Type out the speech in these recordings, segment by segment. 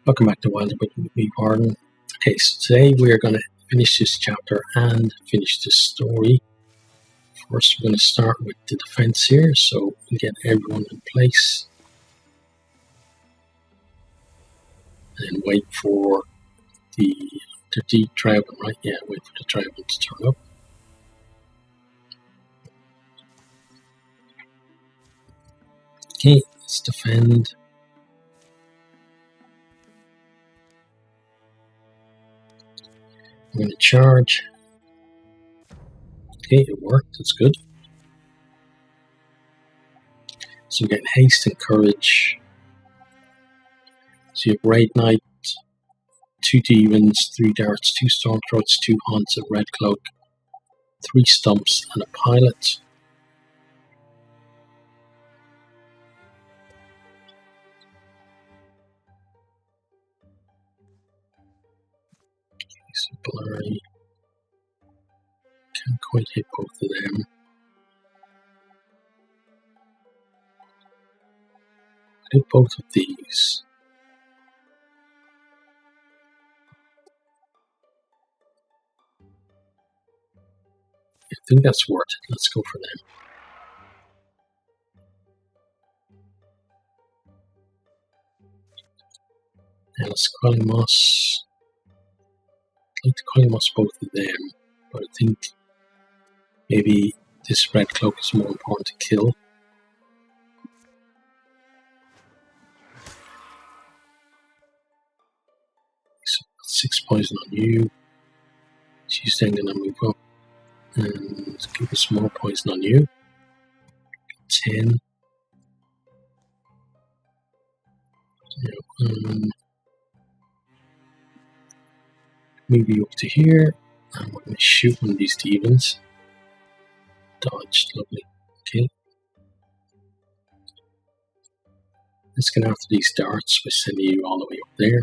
Welcome back to Wildermyth with me, Bardon. Okay, so today we are going to finish this chapter and finish this story. First, we're going to start with the defense here, so we get everyone in place. And wait for the dragon, right? Yeah, wait for the dragon to turn up. Okay, let's defend. I'm going to charge. Okay, it worked. That's good. So we get haste and courage. So you have Raid Knight, 2 demons, 3 darts, 2 storm throats, 2 haunts, a red cloak, 3 stumps, and a pilot. Okay, so blurry. Can't quite hit both of them. Hit both of these. I think that's worth it. Let's go for them. Now let's Qualimos. I'd like to Qualimos both of them, but I think maybe this red cloak is more important to kill. So 6 poison on you. She's then going to move up and give us more poison on you. 10. Move you up to here, and we're going to shoot one of these demons. Dodged, lovely. Okay. Let's get after these darts by sending you all the way up there.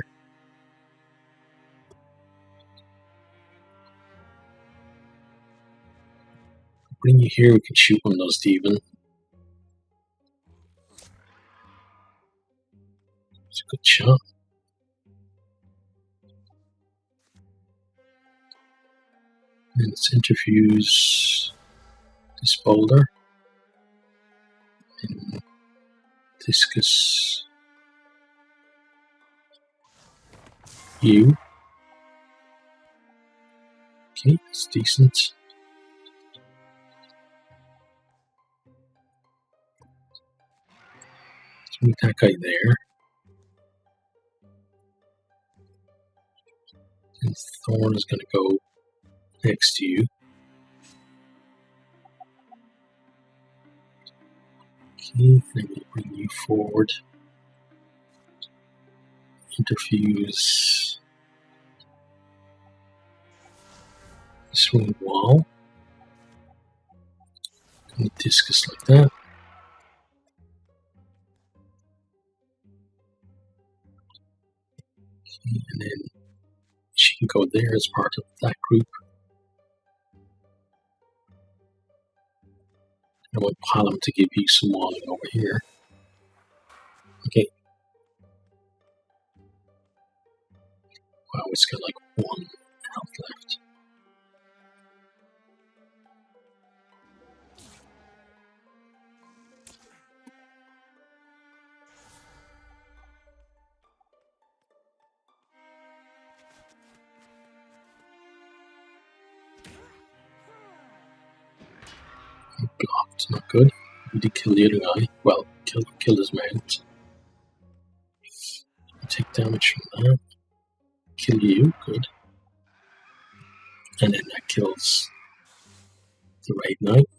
Bring you here, we can shoot one of those demons. It's a good shot. And let's interfuse this boulder. And discus you. Okay, that's decent. Let's move that guy there. And Thorn is going to go next to you. Okay, then we bring you forward. Interfuse swing wall. And discus like that. Okay, and then she can go there as part of that group. I want Palom to give you some walling over here. Okay. Wow, it's got like 1 health left. Blocked, not good. We did kill the other guy. Well, killed his mount. Take damage from that. Kill you, good. And then that kills the Raid Knight.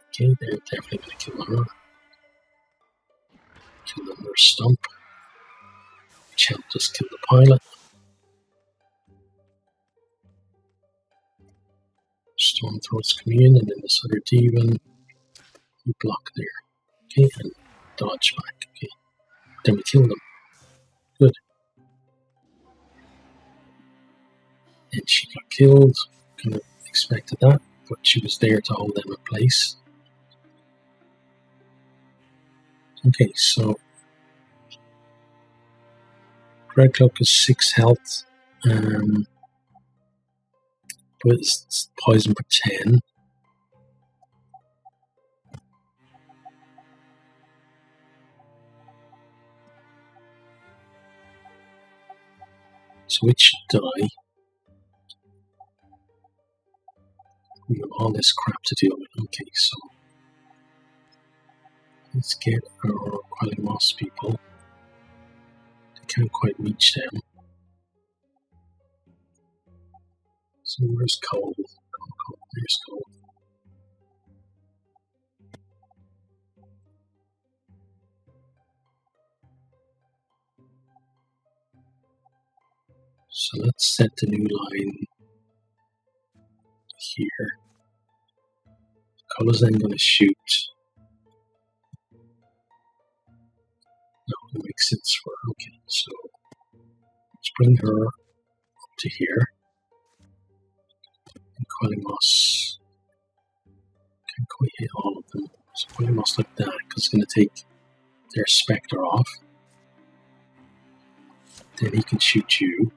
Okay, they're definitely going to kill her. Kill another stump. Which helped us kill the pilot. Storm throats come in, and then this other demon. You block there. Okay, and dodge back. Okay. Then we kill them. Good. And she got killed. Kind of expected that, but she was there to hold them in place. Okay, so Red Cloak is 6 health, but it's poison for 10. So it should die. We have all this crap to deal with. Okay, so let's get our Quelling Moss people. I can't quite reach them. So where's Cole? There's Cole. So let's set the new line here. Cole is then going to shoot. No, it makes sense for her. Okay, so let's bring her up to here. And Quelling Moss can't quite hit all of them. So Quelling Moss like that, because it's going to take their Spectre off. Then he can shoot you.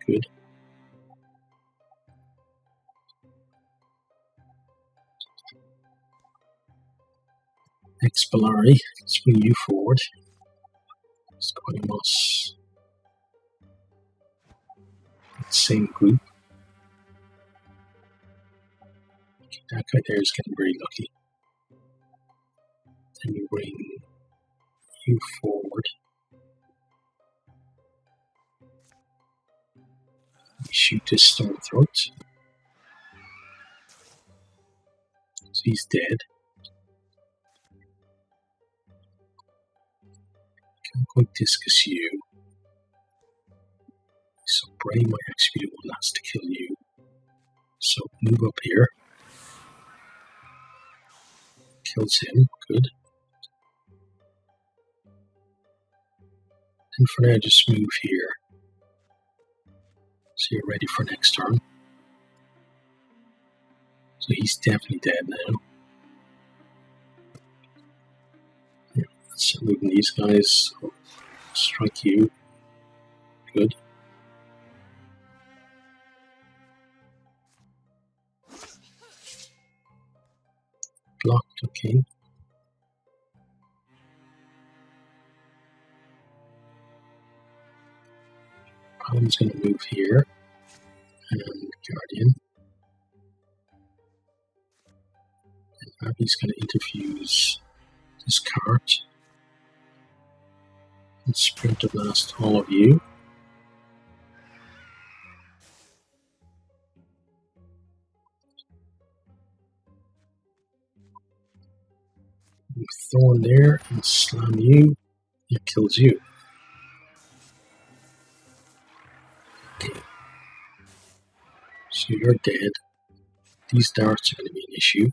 Good. Next Bellari, let's bring you forward. Quelling Moss. Same group. Okay, that guy there is getting very lucky. Then you bring you forward. You shoot this Storm Throat. So he's dead. Can't quite discus you. So Bray might actually be the one that's to kill you. So move up here. Kills him. Good. And for now, just move here. So you're ready for next turn. So he's definitely dead now. Yeah, let's move these guys. So strike you. Good. Blocked, okay. Bardon's going to move here. And Guardian. And Abby's going to interfuse this card. And Splinter Blast all of you. Thorn there and slam you. It kills you. Okay. So you're dead. These darts are going to be an issue.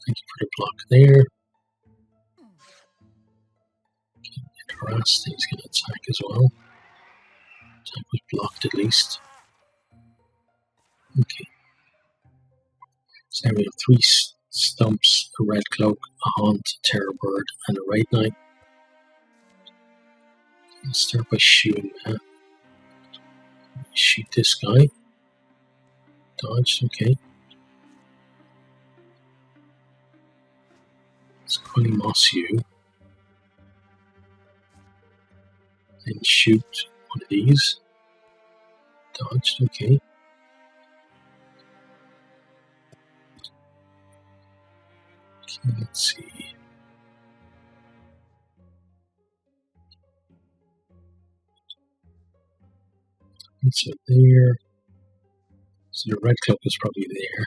Thank you for the block there. Okay, and harassed, he's going to attack as well. Attack was blocked at least. Okay. So now we have 3 stumps, a red cloak, a haunt, a terror bird, and a raid knight. Let's start by shooting that. Shoot this guy. Dodged, okay. Let's Quelling Moss you. And shoot one of these. Dodged, okay. Okay, let's see. So there. So the red cloak is probably there.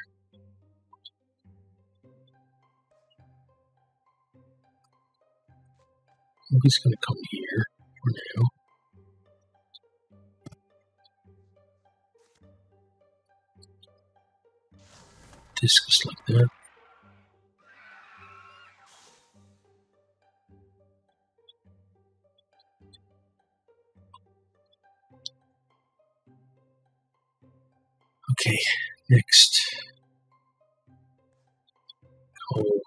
He's going to come here for now. Discus like that. Okay, next. Oh,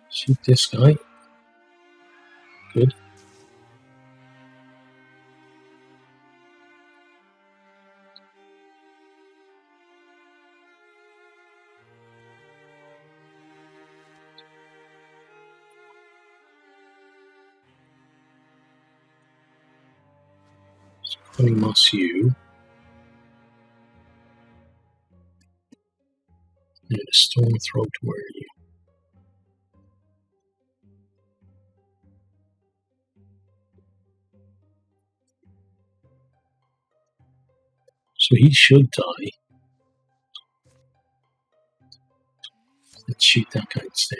shoot this guy. Good. So putting moss you. And a stone throw to where you. So he should die. Let's shoot that guy instead.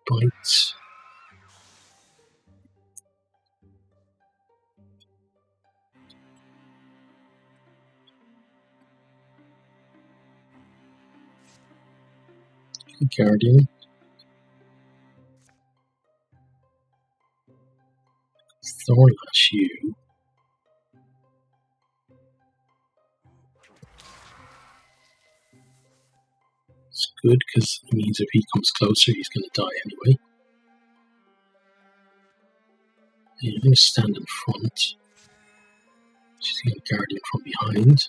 Bites. Guardian. Thornlash you. It's good because it means if he comes closer, he's going to die anyway. And you're going to stand in front. She's going to Guardian from behind.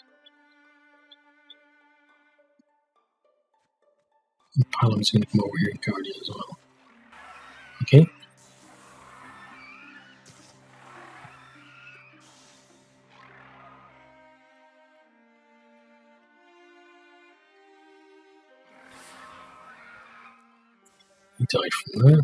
And Palam's going to come over here and Guardian as well. Okay. He died from that.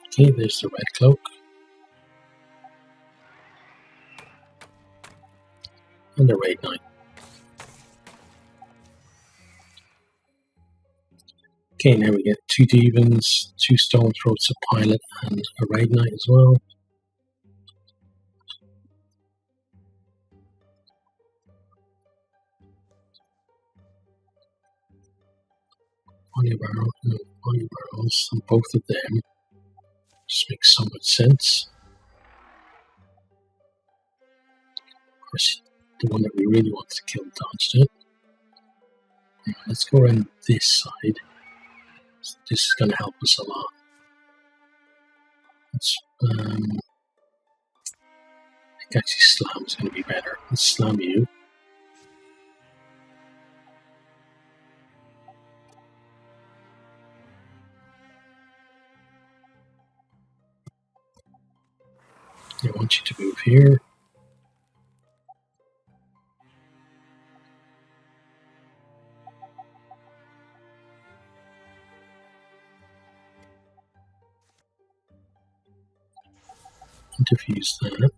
Okay, there's the red cloak. And the raid knight. Okay, now we get 2 Devons, 2 Stone Throats, a Pilot, and a raid knight as well. Body barrels, and both of them just makes so much sense. Of course, the one that we really want to kill dodged it. Now, let's go around this side. This is going to help us a lot. Let's, I think actually slam is going to be better. Let's slam you. I want you to move here. Interfuse that.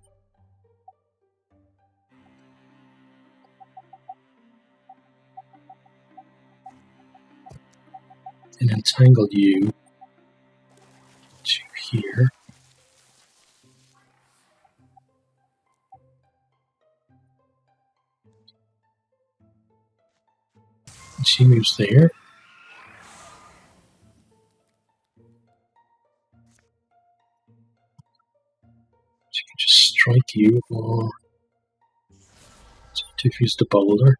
And entangle you to here. And she moves there. She can just strike you or interfuse the boulder.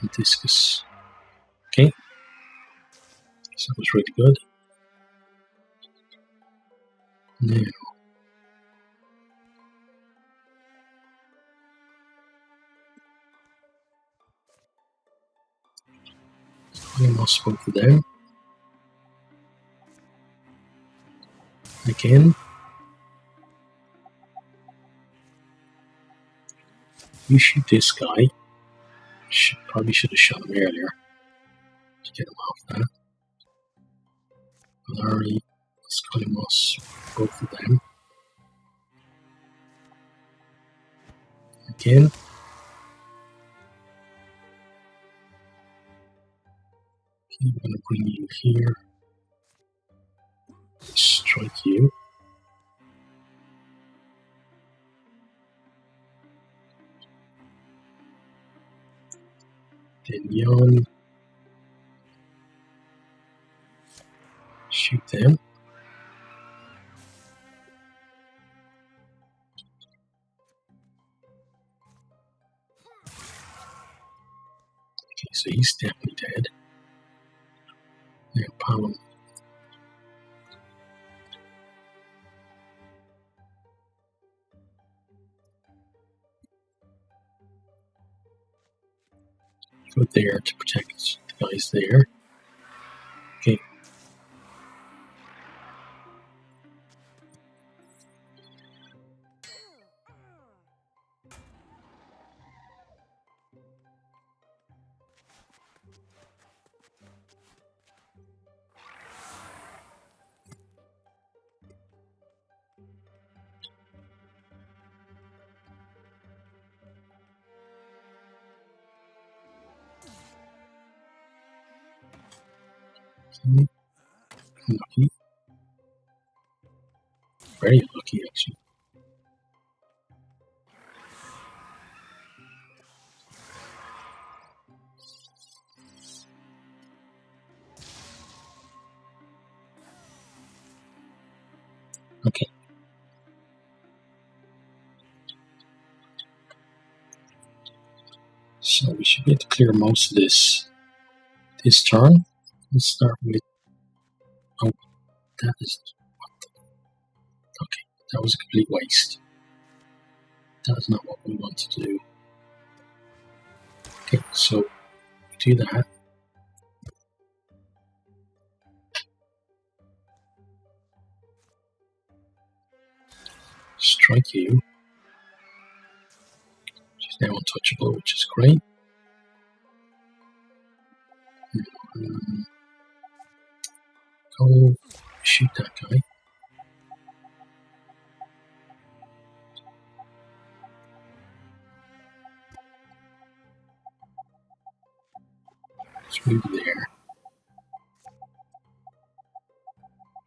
And discus. Okay. So that was really good. Now. I lost both of them. Again. You shoot this guy. Probably should have shot him earlier to get him off that. Larry, Scully-Moss, both of them. Again. I'm going to bring you here. Strike you. Then yawn. Shoot them. Okay, so he's definitely dead. Now Palom. Go there to protect the guys there. Okay. Unlucky. Very lucky, actually. Okay. So we should be able to clear most of this turn. Let's start with. Oh, that is. Okay, that was a complete waste. That is not what we want to do. Okay, so do that. Strike you. She's now untouchable, which is great. Go shoot that guy. Let's move there.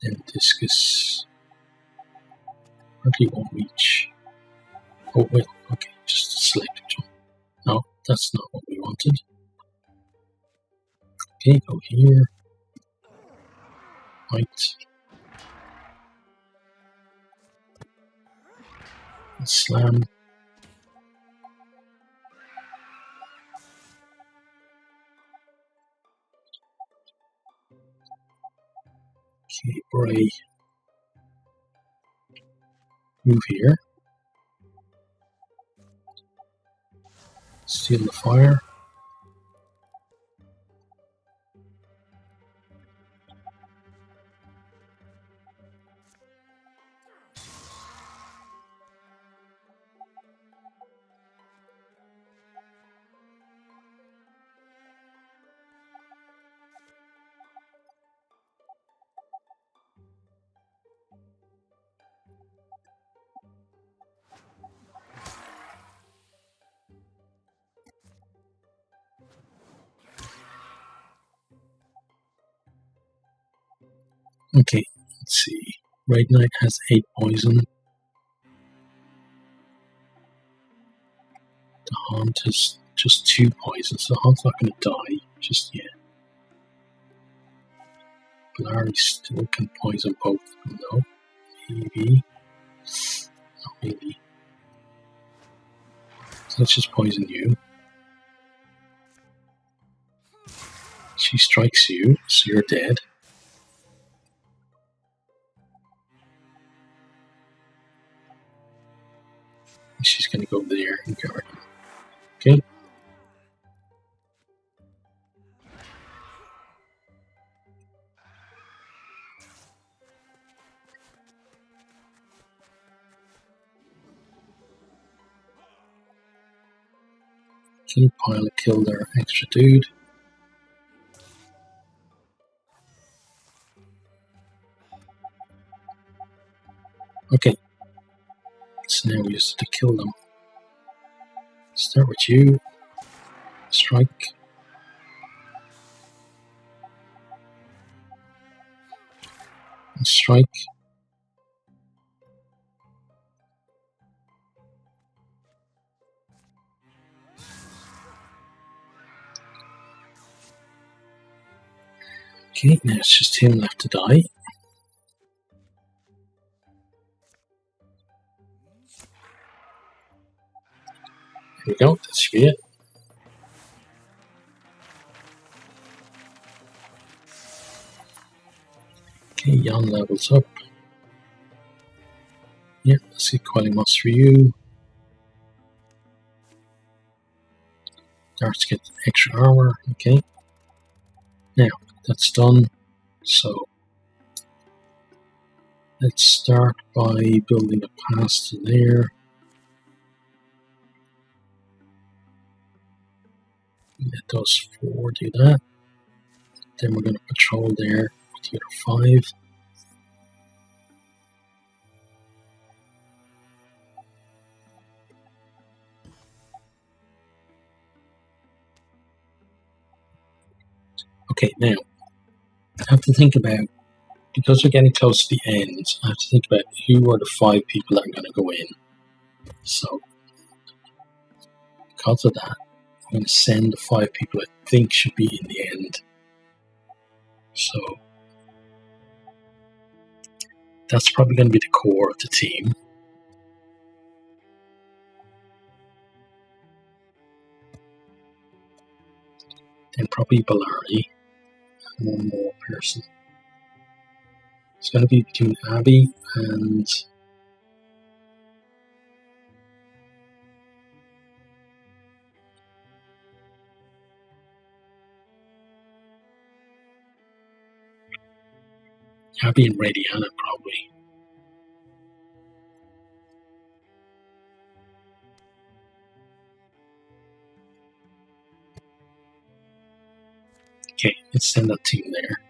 Then discus. Probably won't reach. Oh, wait, okay, just a selective jump. No, that's not what we wanted. Okay, go here. Right. And slam. Okay, Bray. Move here. Steal the fire. Okay, let's see. Red Knight has 8 poison. The Haunt has just 2 poison, so the Haunt's not going to die just yet. Larry still can poison both of them though. Maybe. Not maybe. So let's just poison you. She strikes you, so you're dead. She's going to go there and guard him. Okay. Okay, pilot killed their extra dude. Okay. So now we just have to kill them. Start with you. Strike. strike. Okay, now it's just him left to die. There we go, that should be it. Okay, Jan levels up. Yeah, let's get Quelling Moss for you. Darts get extra armor, okay. Now, that's done. So, let's start by building a pass to there. Let those 4 do that. Then we're going to patrol there with the other 5. Okay, now, I have to think about, because we're getting close to the end, I have to think about who are the 5 people that are going to go in. So, because of that, I'm going to send the 5 people I think should be in the end. So, that's probably going to be the core of the team. Then probably Ballari and one more person. It's going to be between Abby and Radiana probably. Okay, let's send that team there.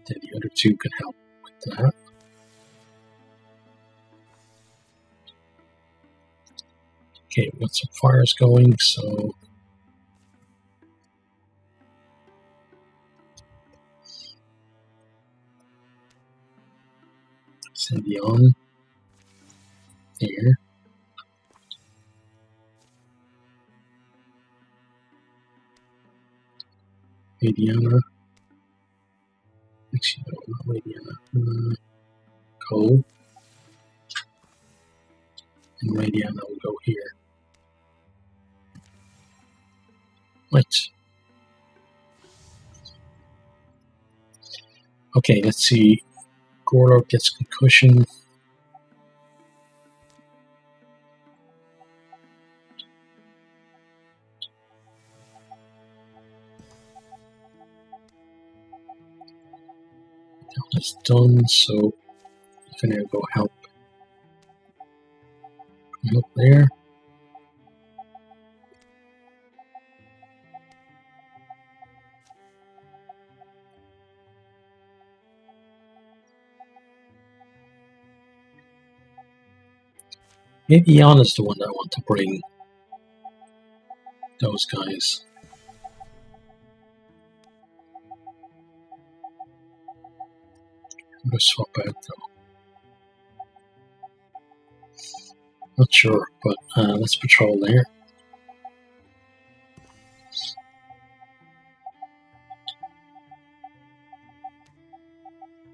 Then the other 2 can help with that. Okay, we've got some fires going, so send the on there. Radiana. Actually, no, not Radiana. Cole. And Radiana will go here. Right. Okay, let's see. Gorlok gets concussion. That is done, so you can now go help. Help there. Maybe Jan is the one that I want to bring those guys. I'm going to swap out though. Not sure, but let's patrol there.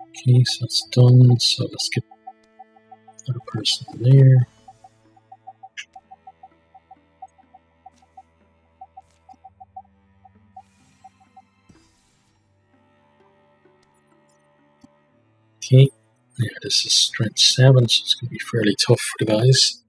Okay, so that's done. So let's get another person there. Okay, yeah, this is strength 7, so it's going to be fairly tough for the guys.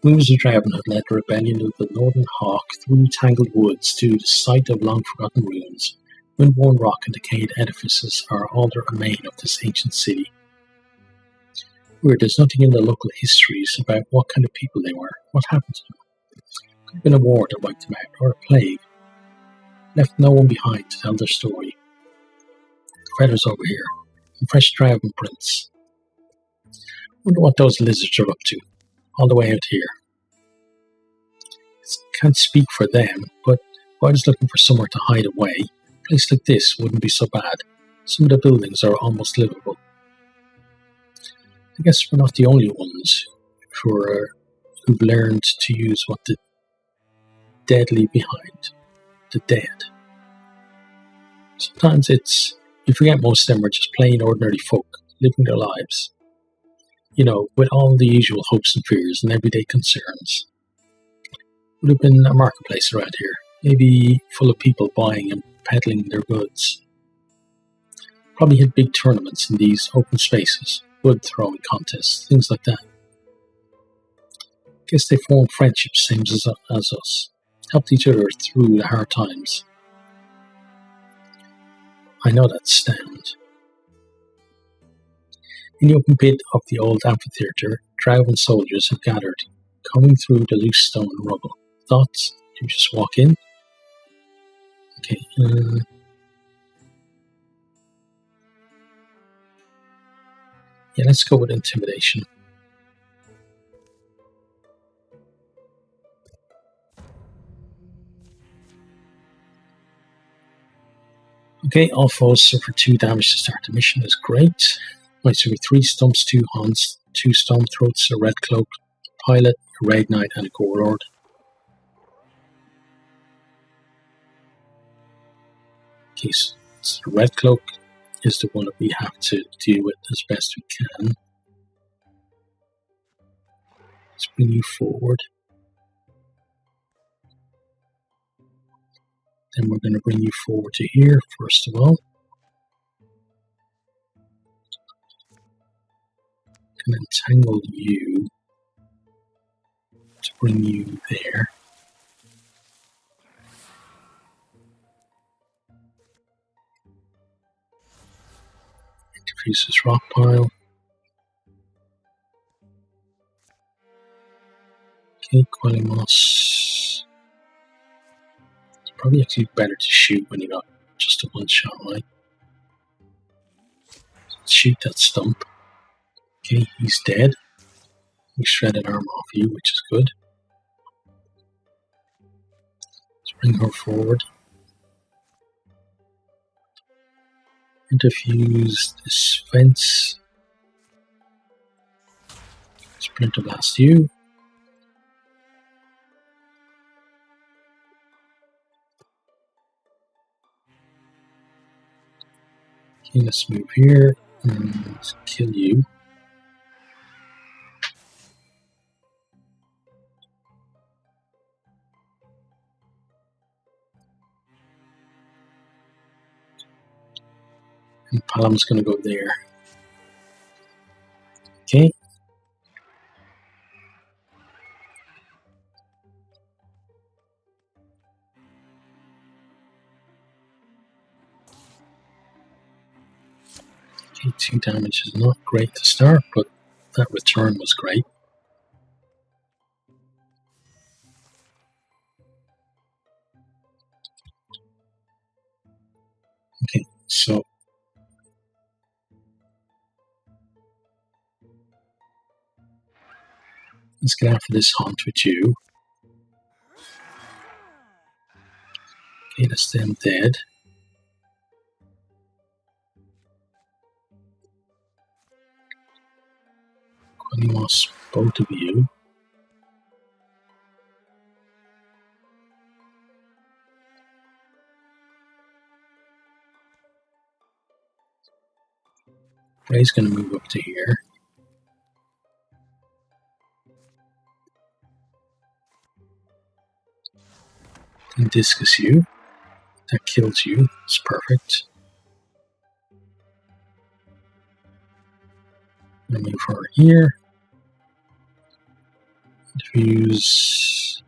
Moves of Draven had led the rebellion of the Northern Hawk through tangled woods to the site of long-forgotten ruins. Wind-worn rock and decayed edifices are all that remain of this ancient city. Weird, there's nothing in the local histories about what kind of people they were, what happened to them. Could have been a war that wiped them out, or a plague. Left no one behind to tell their story. Feathers over here, and fresh dragon prints. Wonder what those lizards are up to, all the way out here. It's can't speak for them, but if I was looking for somewhere to hide away, a place like this wouldn't be so bad. Some of the buildings are almost livable. I guess we're not the only ones who've learned to use what the dead leave behind. The dead. Sometimes you forget most of them are just plain ordinary folk living their lives. With all the usual hopes and fears and everyday concerns. Would have been a marketplace around here, maybe full of people buying and peddling their goods. Probably had big tournaments in these open spaces, wood throwing contests, things like that. Guess they formed friendships same as us, helped each other through the hard times. I know that stand. In the open pit of the old amphitheatre, Dragon soldiers have gathered, combing through the loose stone and rubble. Thoughts? You just walk in? Okay. Yeah, let's go with intimidation. Okay, all foes suffer 2 damage to start the mission. Is great. Right, so we have 3 stumps, 2 Huns, 2 Storm Throats, a Red Cloak, a Pilot, a Red Knight, and a Gore Lord. Okay, so the Red Cloak is the one that we have to deal with as best we can. Let's bring you forward. Then we're going to bring you forward to here, first of all. And entangle you to bring you there. Interface this rock pile. Okay, Quelling Moss. It's probably actually better to shoot when you got just a one shot, right? Let's shoot that stump. Okay, he's dead. We shredded arm off you, which is good. Let's bring her forward. Interfuse this fence. Splinter blast you. Okay, let's move here and kill you. And Palam's going to go there. Okay. Okay, 2 damage is not great to start, but that return was great. Okay, so let's get after this hunt with you. Okay, that's them dead. Quanimos, both of you. Ray's going to move up to here. And discus you. That kills you. It's perfect. I'm going to move her here. Diffuse.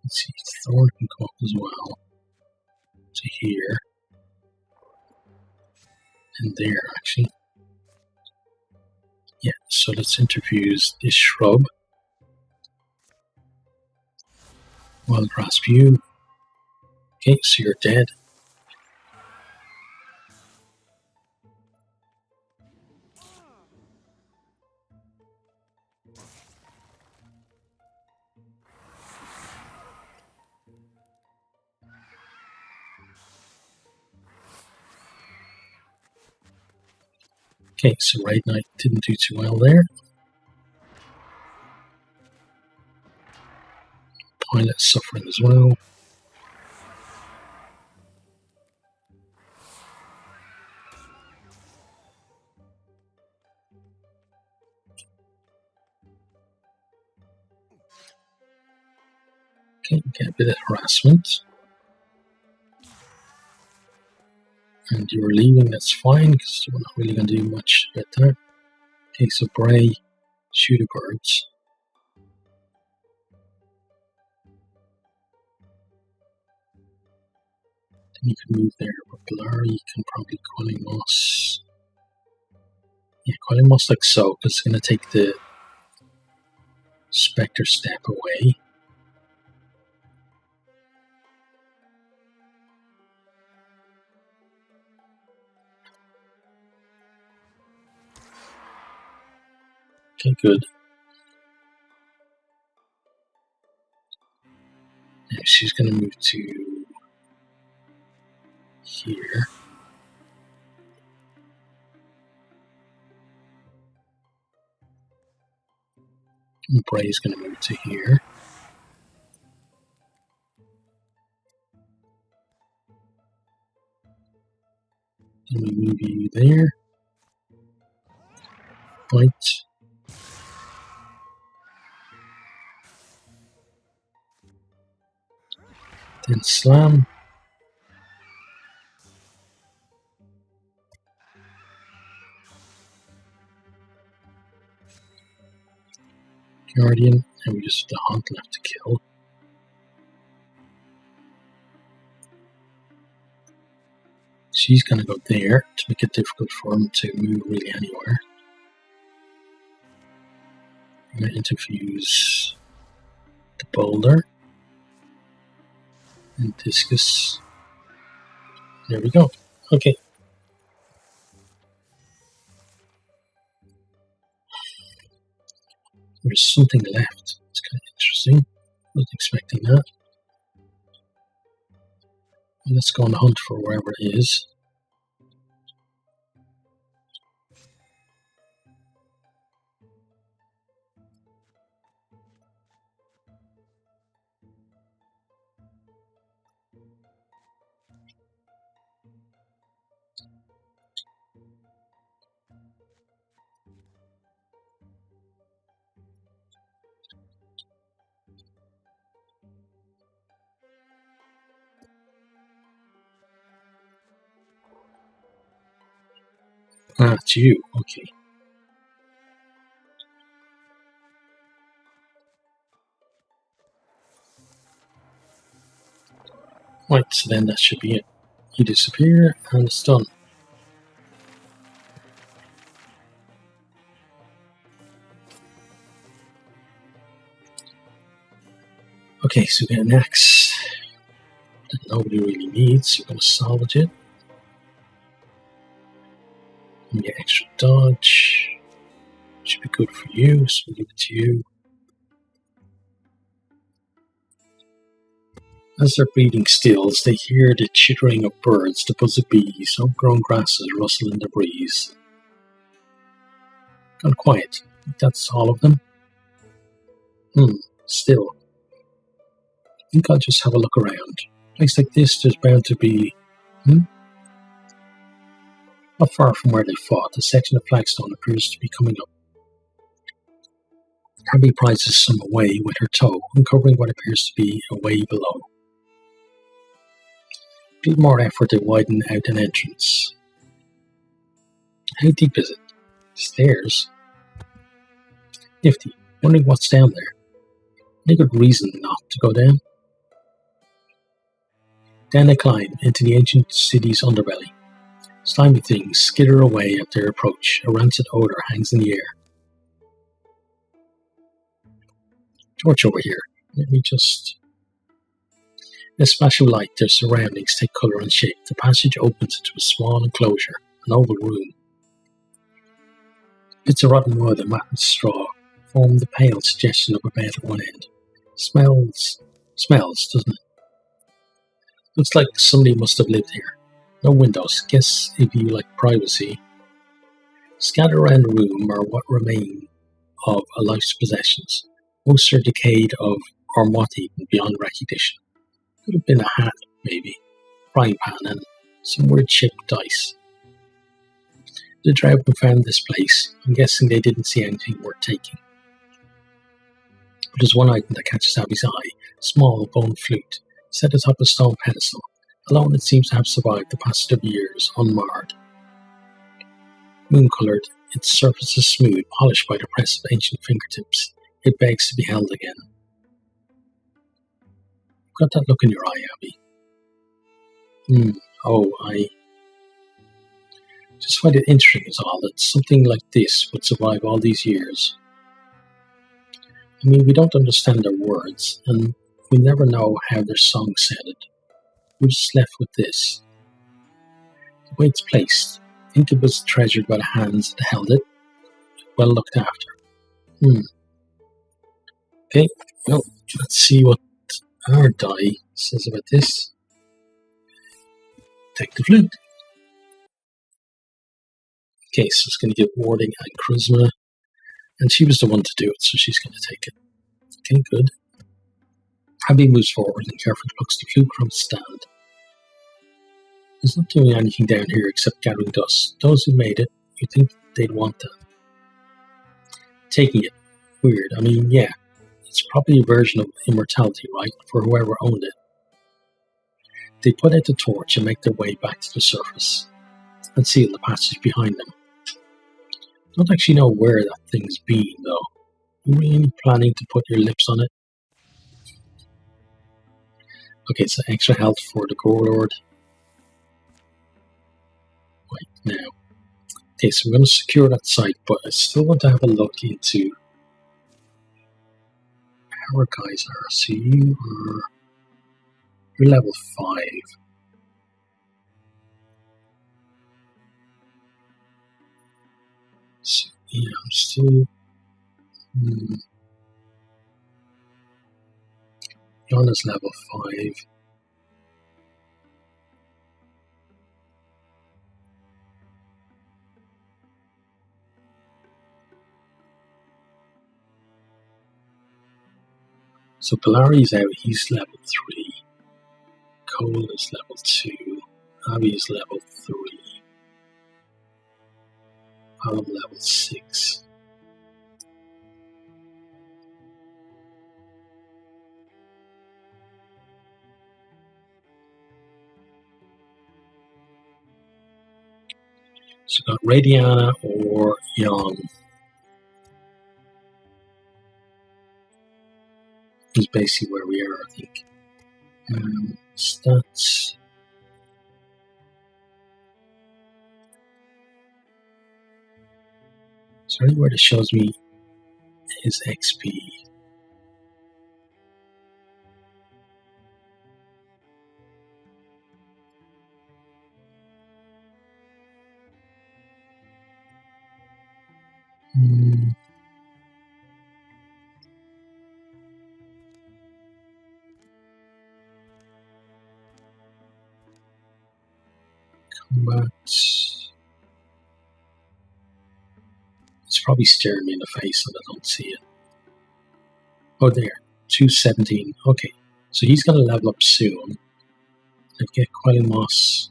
Let's see, Thorn can come up as well. To here. And there, actually. Yeah, so let's interfuse this shrub. Wild grasp you. Okay, so you're dead. Okay, so Raid Knight didn't do too well there. Pilot suffering as well. Okay, get a bit of harassment. And you're leaving, that's fine, because we're not really going to do much about that. Okay, so Bray, shooter birds. Then you can move there, but Galari can probably Qualimos. Yeah, Qualimos like so, because it's going to take the Spectre step away. Okay, good. Now she's going to move to here. And Bray's going to move to here. Then we move you there. Right. Then slam. Guardian, and we just have the hunt left to kill. She's going to go there to make it difficult for him to move really anywhere. I'm going to interfuse the boulder and discus. There we go. Okay. There's something left. It's kind of interesting. Wasn't expecting that. And let's go on the hunt for wherever it is. Ah, it's you. Okay. Right, so then that should be it. You disappear, and it's done. Okay, so we get an axe that nobody really needs. We're going to salvage it. We get extra dodge. Should be good for you, so we'll give it to you. As their breathing stills, they hear the chittering of birds, the buzz of bees, outgrown grasses rustle in the breeze. Gone quiet. That's all of them. Still. I think I'll just have a look around. A place like this, there's bound to be... Not far from where they fought, a section of flagstone appears to be coming up. Abby prizes some away with her toe, uncovering what appears to be a way below. A bit more effort to widen out an entrance. How deep is it? Stairs? Nifty. Wondering what's down there. Any good reason not to go down? Down they climb into the ancient city's underbelly. Slimy things skitter away at their approach. A rancid odor hangs in the air. Torch over here. Let me just... In a splash of light, their surroundings take colour and shape. The passage opens into a small enclosure, an oval room. Bits of rotten wood and matted straw form the pale suggestion of a bed at one end. Smells, doesn't it? Looks like somebody must have lived here. No windows. Guess if you like privacy. Scattered around the room are what remain of a life's possessions. Most are decayed of or moth-eaten beyond recognition. Could have been a hat, maybe, frying pan, and some weird chipped dice. The Droutman found this place. I'm guessing they didn't see anything worth taking. But there's one item that catches Abby's eye, a small bone flute, set atop a stone pedestal. Alone it seems to have survived the passage of years, unmarred. Moon-coloured, its surface is smooth, polished by the press of ancient fingertips. It begs to be held again. You've got that look in your eye, Abby. I just find it interesting is all that something like this would survive all these years. I mean, we don't understand their words, and we never know how their song sounded. We're just left with this. The way it's placed, I think it was treasured by the hands that held it, well looked after. Okay, well, let's see what our die says about this. Take the flute. Okay, so it's going to give warding and charisma, and she was the one to do it, so she's going to take it. Okay, good. Abby moves forward and carefully plucks the flute from its stand. It's not doing anything down here except gathering dust. Those who made it, you'd think they'd want that. Taking it. Weird. I mean, yeah, it's probably a version of immortality, right, for whoever owned it. They put out the torch and make their way back to the surface and seal the passage behind them. Don't actually know where that thing's been, though. You really planning to put your lips on it? Okay, so extra health for the Gore Lord. Right, now. Okay, so we're going to secure that site, but I still want to have a look into how our guys are. So you're level 5. So, yeah, I'm still... Yana's level 5. So Polari's out, he's level 3. Cole is level 2. Abby is level 3. I'm level 6. So we've got Radiana or Jan. Is basically where we are, I think. Stats. Is there anywhere that shows me his XP? Combat. It's probably staring me in the face and I don't see it. Oh, there. 217. Okay. So he's going to level up soon. I'd get Quelling Moss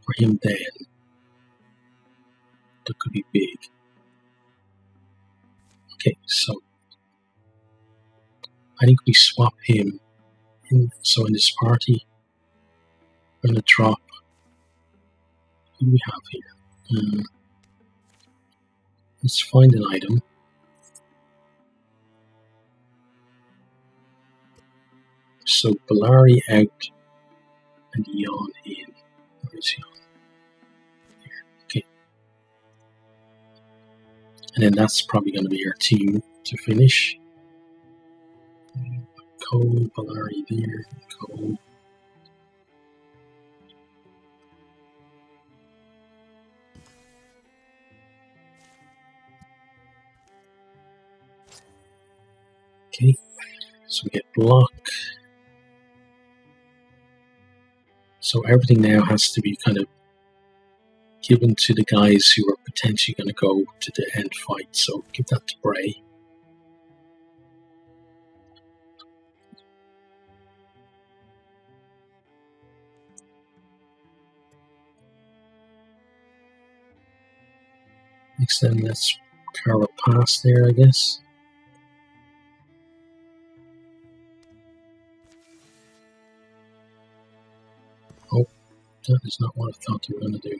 for him then. That could be big. Okay, so I think we swap him in. So in this party, we're going to drop. Who do we have here? Let's find an item. So Polari out and Jan in. Where is Jan? Here. Okay. And then that's probably going to be our team to finish. Cole, Polari there. Cole. Okay. So we get block. So everything now has to be kind of given to the guys who are potentially going to go to the end fight. So give that to Bray. Next then, let's carve a pass there, I guess. Oh, that is not what I thought they were going to do.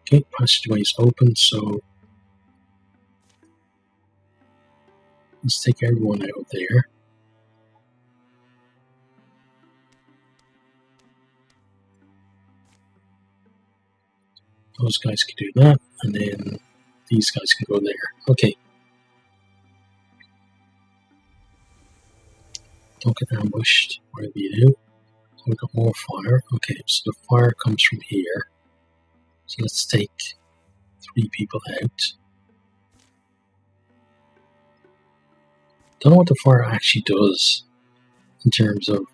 Okay, passageway is open, so let's take everyone out there. Those guys can do that, and then these guys can go there. Okay. Don't get ambushed, whatever you do. So we've got more fire. Okay, so the fire comes from here. So let's take 3 people out. Don't know what the fire actually does in terms of,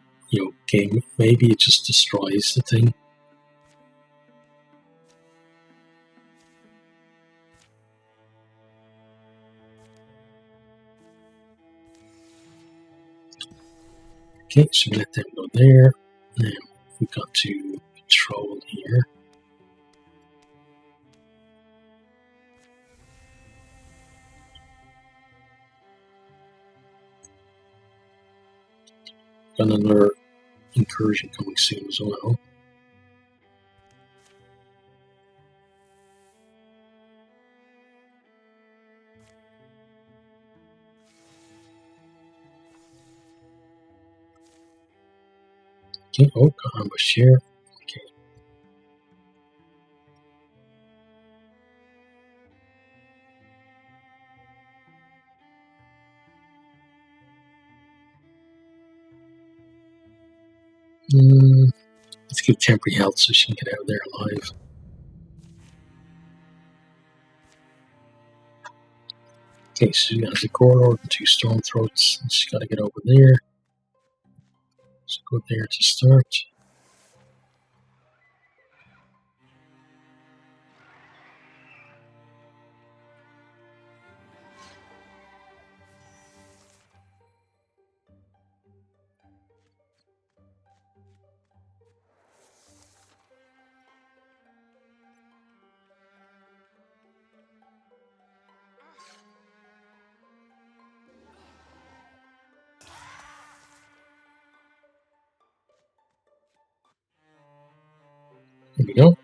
game. Maybe it just destroys the thing. Okay, so we let them go there. Now we've got to control here. Got another incursion coming soon as well. Okay, oh, got ambush here. Okay. Let's give temporary health so she can get out of there alive. Okay, so she has a corridor and 2 storm throats. She's got to get over there. So go there to start. There we go.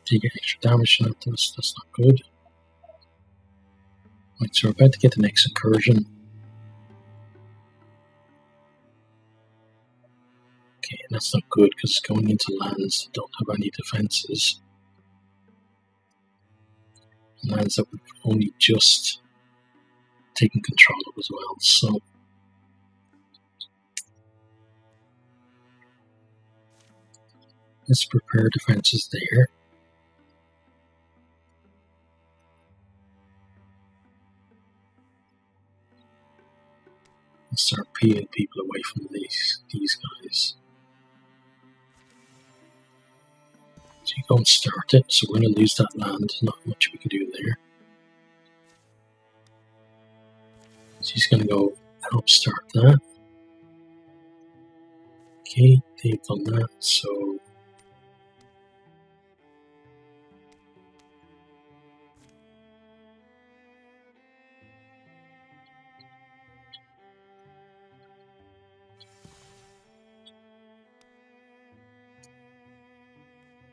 Take extra damage on this. That's not good. Right, so we're about to get the next incursion. Okay, and that's not good because it's going into lands that don't have any defenses. Lands that we've only just taken control of as well. So let's prepare defenses there. And start peeling people away from these guys. So you go and start it, so we're going to lose that land. Not much we can do there. So he's going to go help start that. Okay, they've done that, so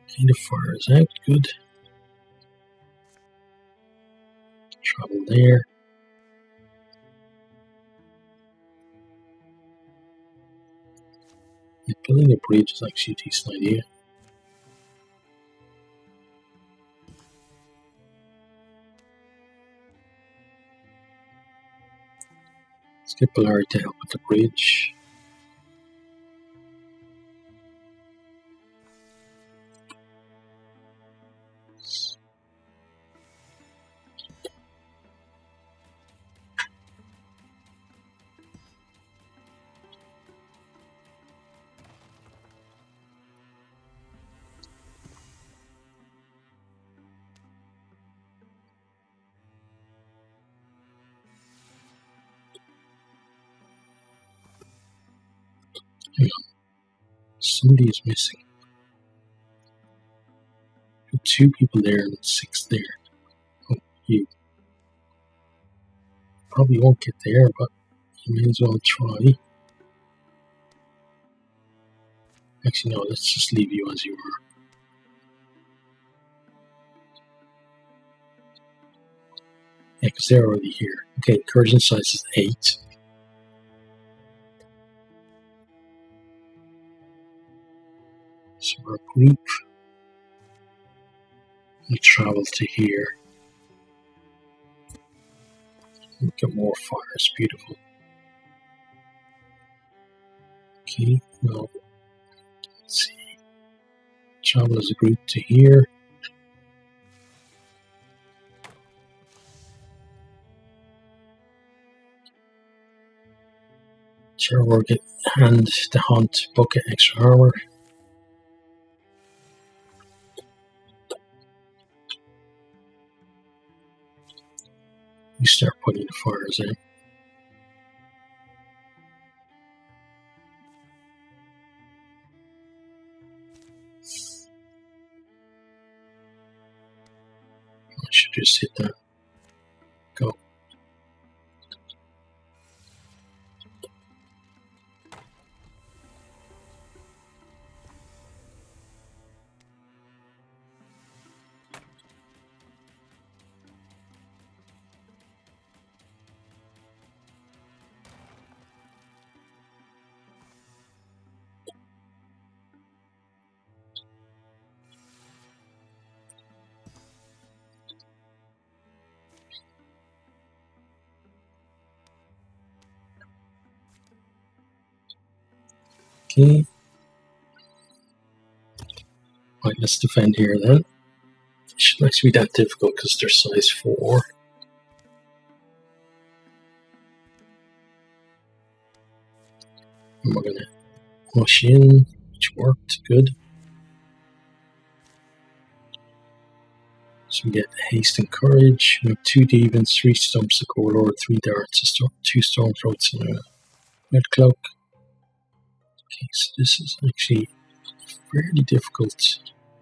okay, the fire is out, good. Travel there. Yeah, building a bridge is actually a decent idea. Let's get Polari to help with the bridge. Hang on. Somebody is missing. 2 people there and 6 there. Oh, you probably won't get there, but you may as well try. Actually, no, let's just leave you as you are. Yeah, because they're already here. Okay, incursion size is 8. So our group will travel to here. Look at more fires, beautiful. Okay, well, let's see. Travel as a group to here. Sure, we'll get hand the hunt bucket extra armor. You start putting the fires in. I should just hit that. Go. Okay. Right, let's defend here then. It shouldn't actually be that difficult because they're size 4. And we're going to push in, which worked good. So we get haste and courage. We have 2 demons, 3 stumps, a core lord, 3 darts, 2 storm throats, and a red cloak. Okay, so this is actually fairly difficult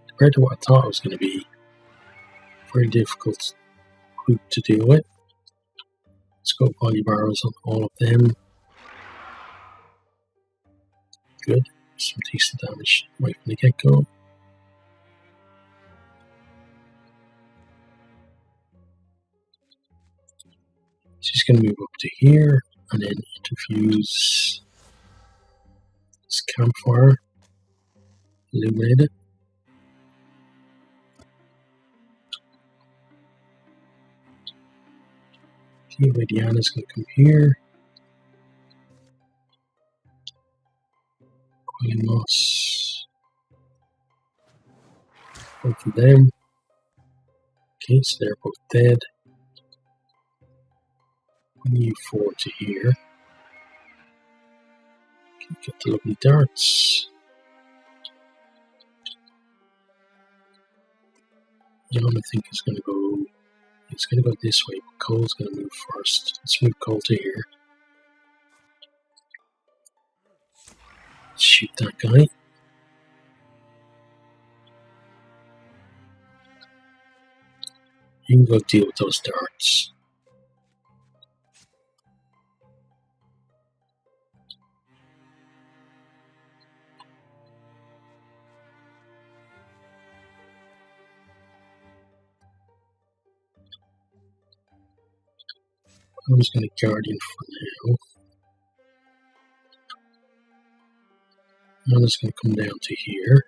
compared to what I thought it was going to be. Very difficult group to deal with. Let's go polybarrels on all of them. Good. Some decent damage right from the get-go. She's going to move up to here and then interfuse this campfire. Illuminate it. Okay, Radiana's going to come here. Queen Moss. Both of them. Okay, so they're both dead. You 4 to here. Okay, get the lovely darts. Jan, I think is going to go. It's going to go this way, but Cole's going to move first. Let's move Cole to here. Let's shoot that guy. You can go deal with those darts. I'm just going to Guardian for now. I'm just going to come down to here.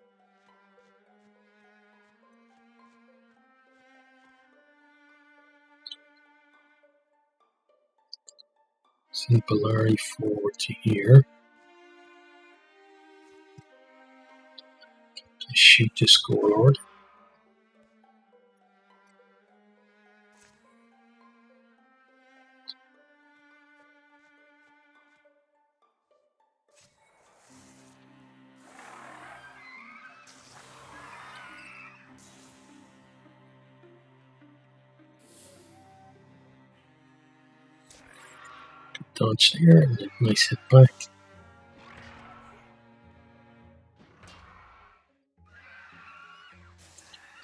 Send Polari forward to here. Shoot this Scorelord. Dodge there and a nice hit back.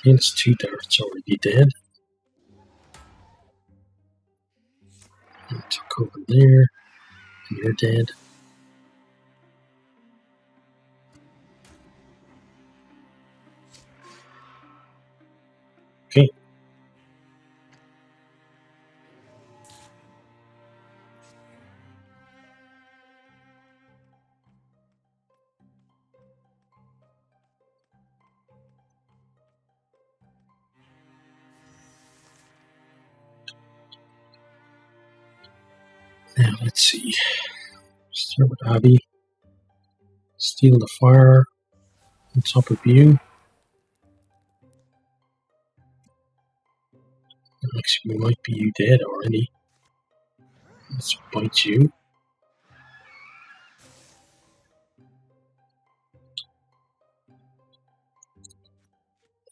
Okay, there's 2 darts already dead. And took over there, and you're dead. Okay. Now let's see. Start with Abby. Steal the fire on top of you. Actually, we might be you dead already. Let's bite you.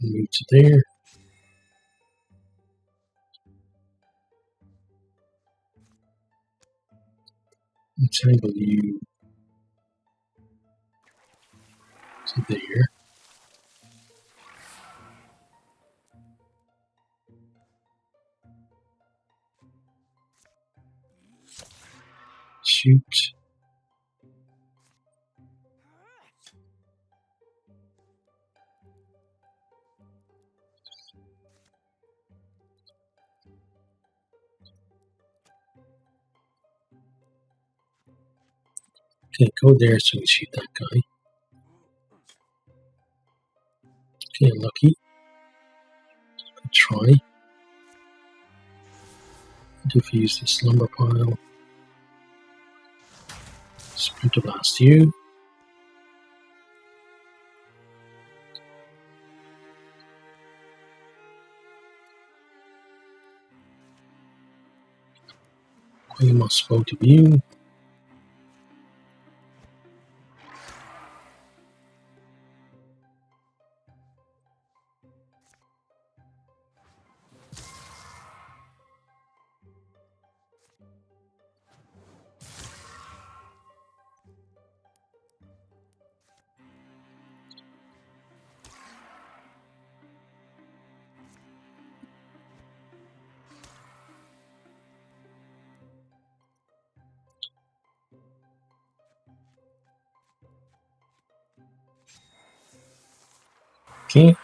And move to there. Entangle you to there. Shoot. Okay, go there so we shoot that guy. Okay, lucky. Good try. Defuse the slumber pile. Splinter blast you. Quemos both of you. Okay.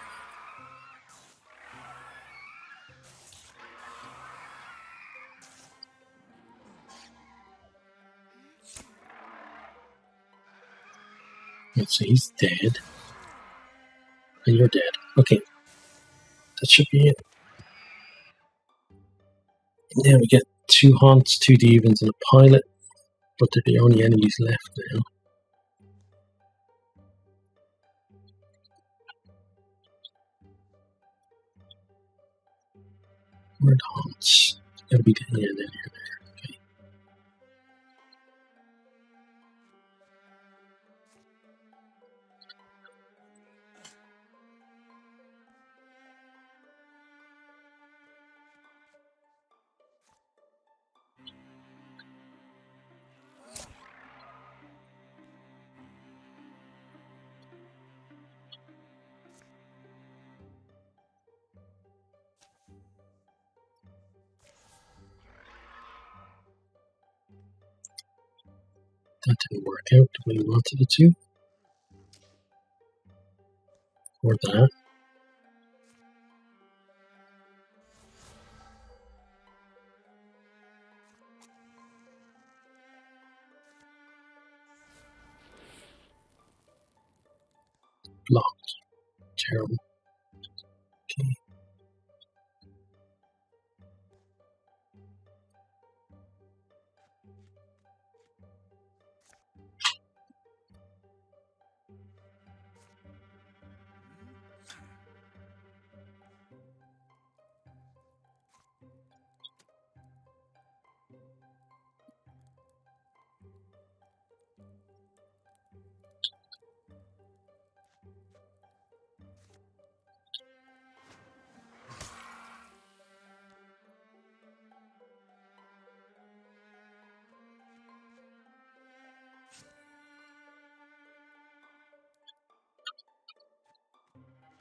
Let's see, he's dead. And you're dead. Okay. That should be it. Now we get 2 haunts, 2 demons, and a pilot. But they're the only enemies left now. Where are the haunts? It's gotta be the end in here. Okay. That didn't work out the way we wanted it to. Or that. Blocked. Terrible. Okay.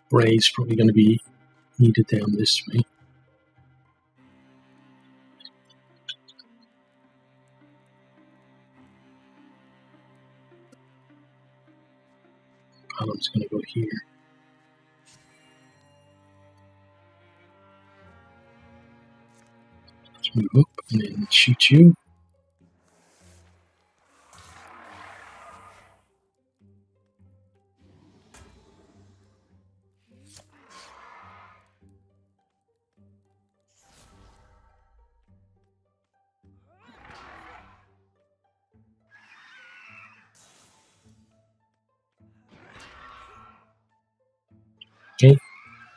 Bray's probably going to be needed down this way. Bardon's going to go here. Let's move up and then shoot you. Okay,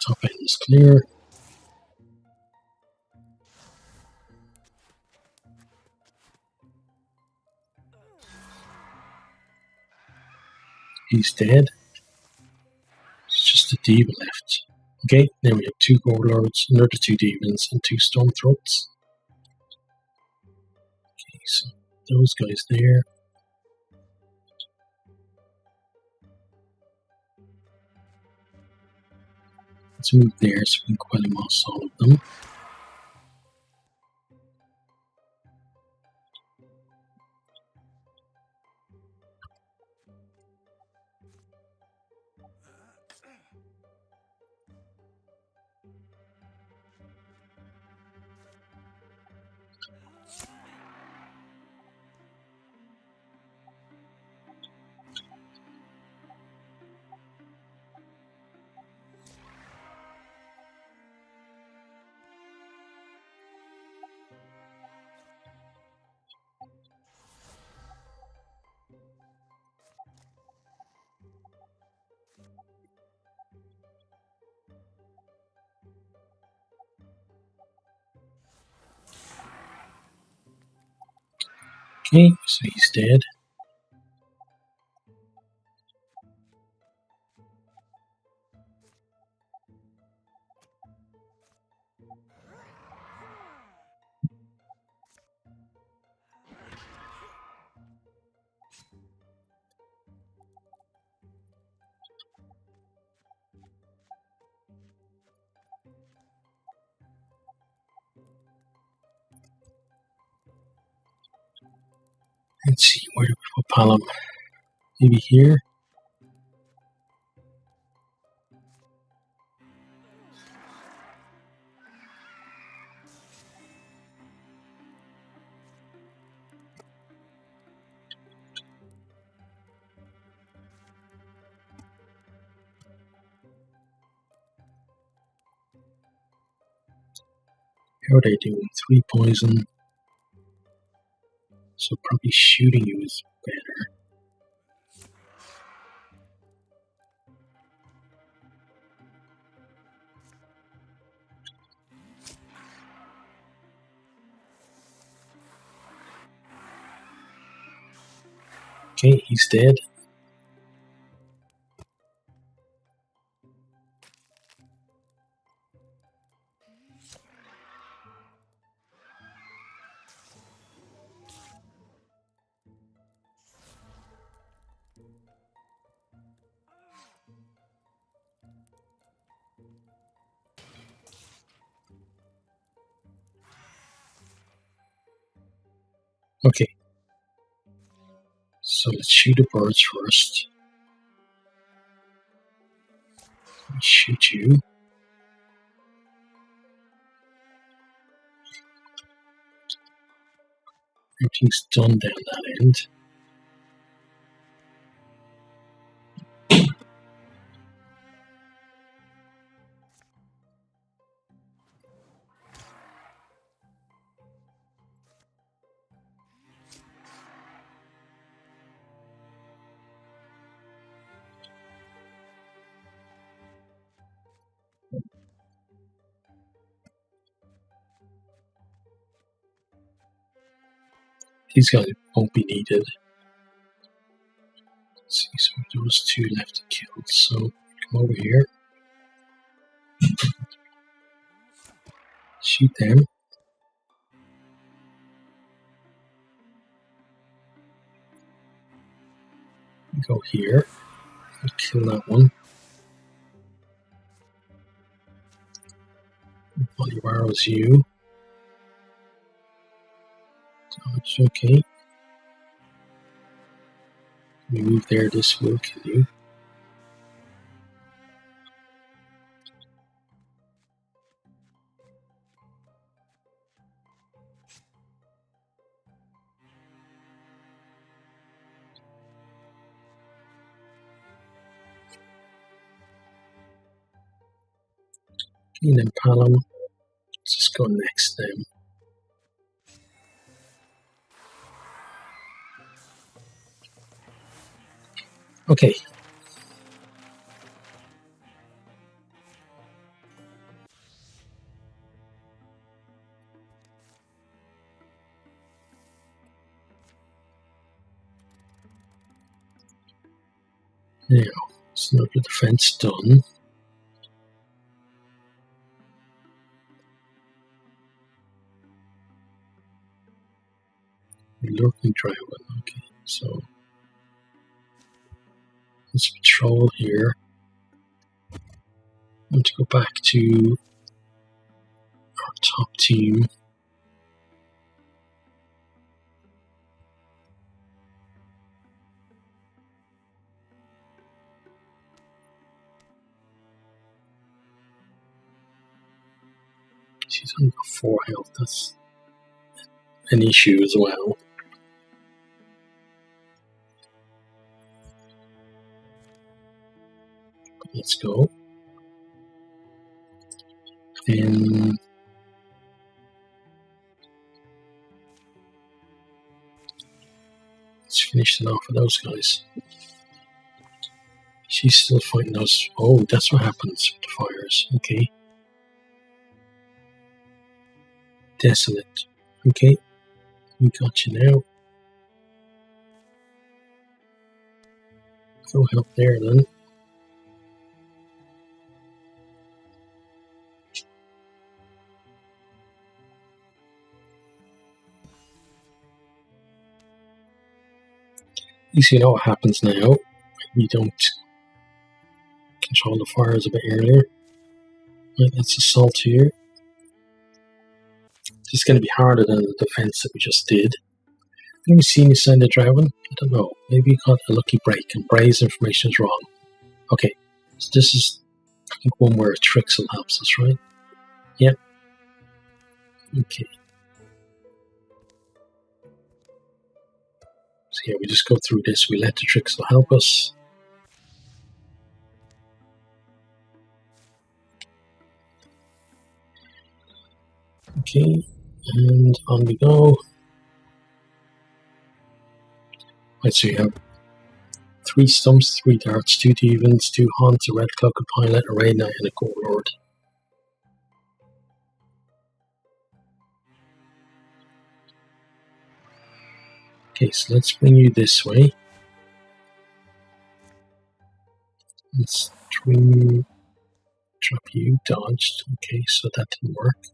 top end is clear. He's dead. It's just a demon left. Okay, then we have 2 warlords, another 2 demons, and 2 storm throats. Okay, so those guys there. Let's move there so we can quelly moss all of them. Okay, so he's dead. Let's see, where do we put Palom? Maybe here? How are they doing? 3 poison. So probably shooting you is better. Okay, he's dead. Okay. So let's shoot the birds first. Shoot you. Everything's done down that end. These guys won't be needed. Let's see, so those 2 left to kill. So come over here. Shoot them. Go here. I'll kill that one. 20 arrows you. Dodge, okay. We move there, this will kill you. Okay, then Palom. Let's just go next then. Okay. Now, snuggle defense done. Lurking Dragon, okay, so let's patrol here. I want to go back to our top team. She's only got 4 health, that's an issue as well. But let's go. And let's finish it off with those guys. She's still fighting those. Oh, that's what happens with the fires. Okay. Desolate. Okay. We got you now. Go help there then. At least you know what happens now. You don't control the fires a bit earlier. Right, let's assault here. This is going to be harder than the defense that we just did. Have you seen you send a dragon? I don't know. Maybe you got a lucky break and Bray's information is wrong. Okay, so this is, I think, one where Trixel helps us, right? Yep. Okay. So yeah, we just go through this. We let the Trixel help us. Okay, and on we go. Right, so you have 3 stumps, 3 darts, 2 devons, 2 haunts, a red cloak, a pilot, a raid knight, and a core lord. Okay, so let's bring you this way. Let's drop you, dodged. Okay, so that didn't work.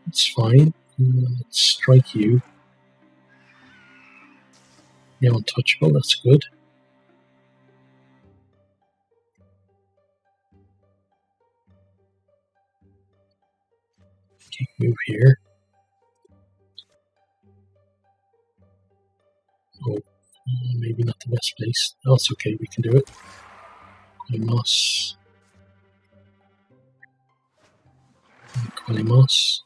It's fine. Let's strike you. You're untouchable, that's good. Okay, move here. Oh, maybe not the best place. Oh, it's okay, we can do it. Quilemos. Quilemos.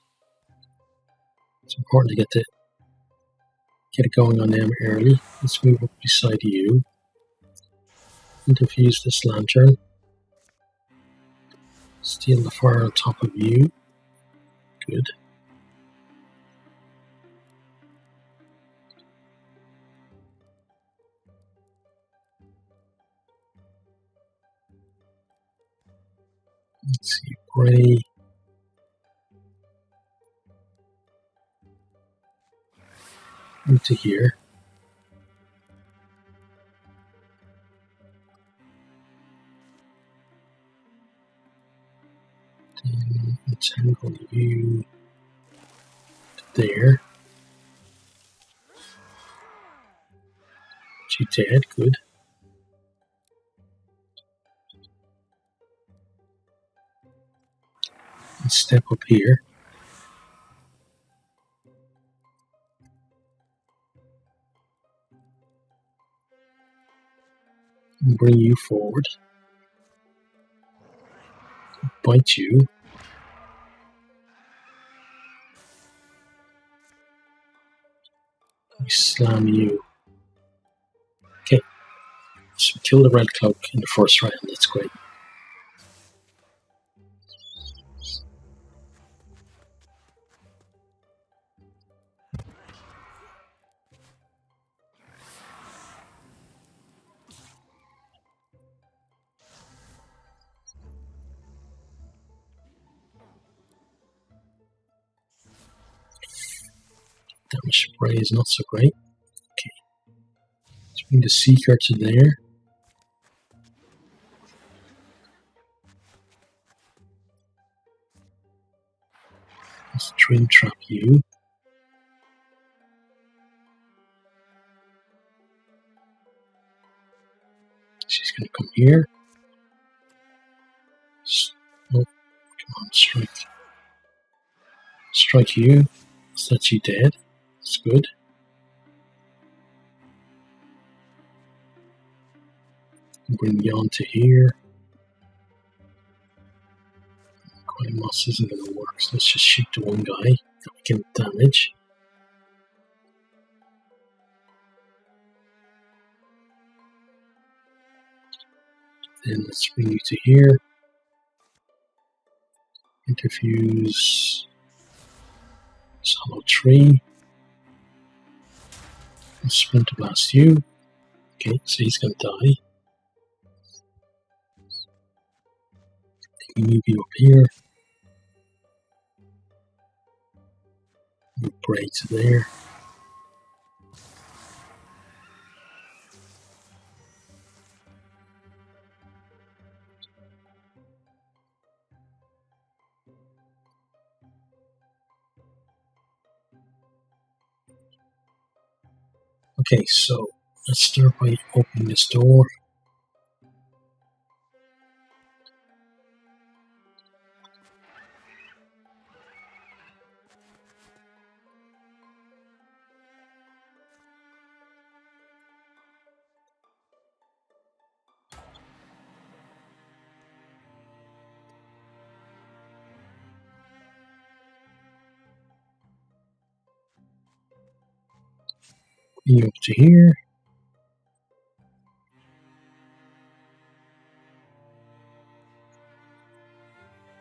It's important to get it going on them early. Let's move up beside you. And defuse this lantern. Steal the fire on top of you. Good. Let's see, Bray. Into here. Then entangle you there. She dead, good. Let's step up here. And bring you forward. Bite you. We slam you. Okay. So we kill the red cloak in the first round. That's great. Damage spray is not so great. Okay. Let's bring the Seeker to there. Let's Dream Trap you. She's going to come here. Oh, come on, strike. Strike you. So that's you dead. That's good. Bring you on to here. Coin Moss isn't going to work, so let's just shoot the one guy that we can damage. Then let's bring you to here. Interfuse Hollow Tree. Let's Splinter Blast you. Okay, so he's going to die. Move you up here. Move Bray to there. Okay, so let's start by opening this door. You up to here.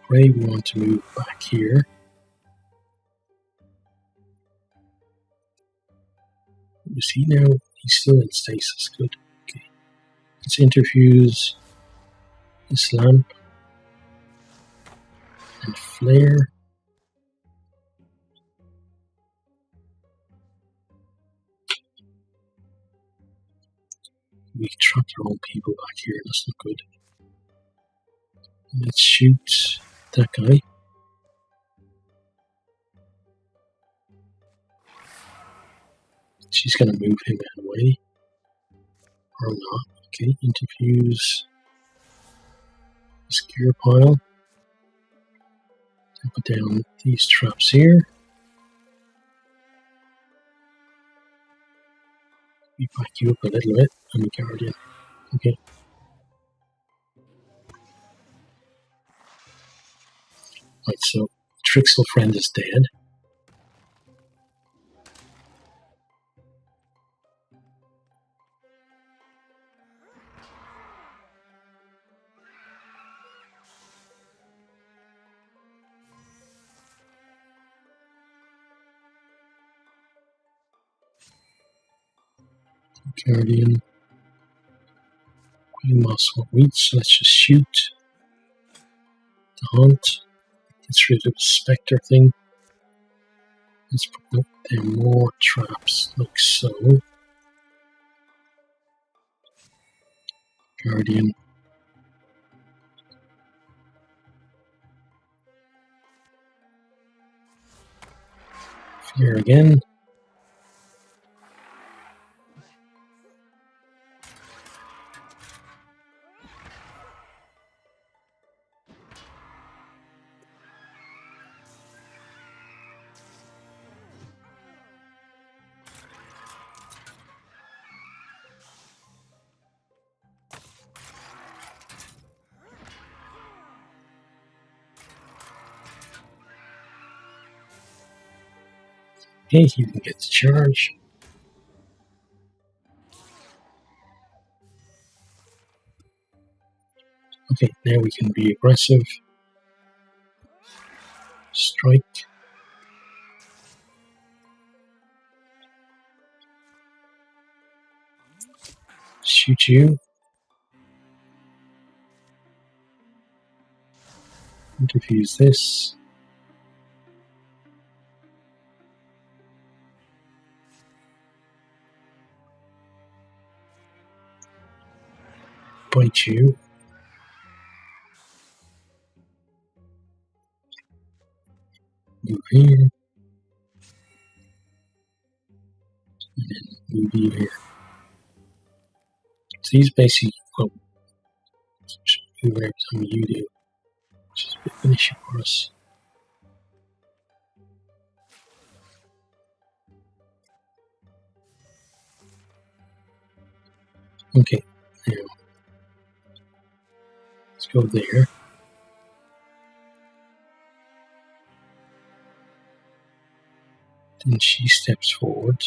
Ray, we want to move back here. You see now, he's still in stasis. Good. Okay. Let's interfuse this lamp and flare. We trapped our own people back here. That's not good. Let's shoot that guy. She's going to move him out of the way. Or not. Okay, interfuse this gear pile. Put down these traps here. We back you up a little bit. I'm a Guardian. Okay. Right, so Trixel friend is dead. Guardian. Queen Moss will reach, so let's just shoot the Haunt. Gets rid of the Spectre thing. Let's put down more traps, like so. Guardian. Flare again. Okay, you can get the charge. Okay, now we can be aggressive. Strike. Shoot you. Diffuse this. Bite you. Move here. And then move you here. So he's basically do whatever time you do. Which is a bit of an issue for us. Okay, now let's go there. Then she steps forward.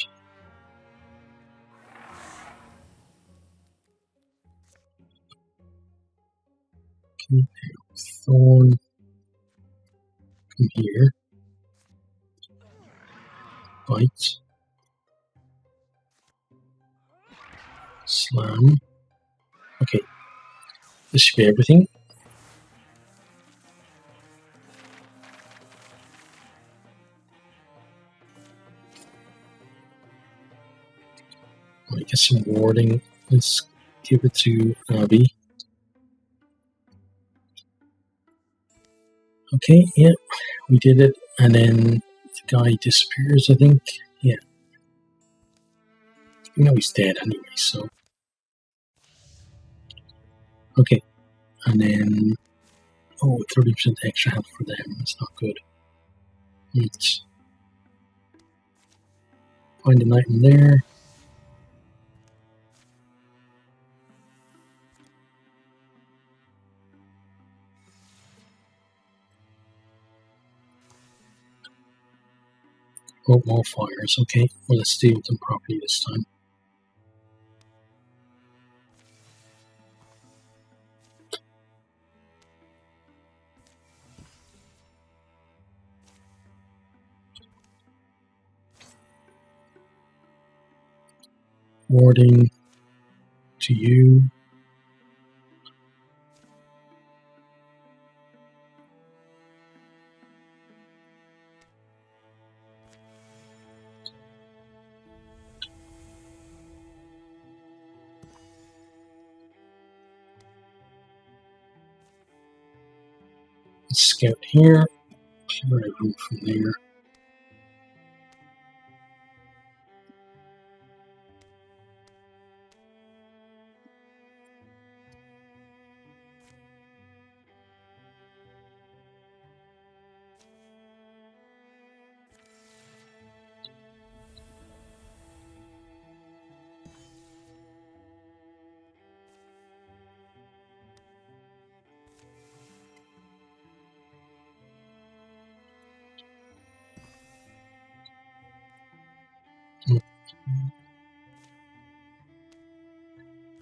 Okay, now Thorn. Come here. Bite. Slam. Okay, this should be everything. I get some warding. Let's give it to Abby. Okay, yeah, we did it. And then the guy disappears, I think. Yeah. We know he's dead anyway, so. Okay, and then. Oh, 30% extra health for them. That's not good. Let's find an item there. Oh, more fires. Okay, well, let's deal with them properly this time. Warding to you. Let's scout here. See where I go from there.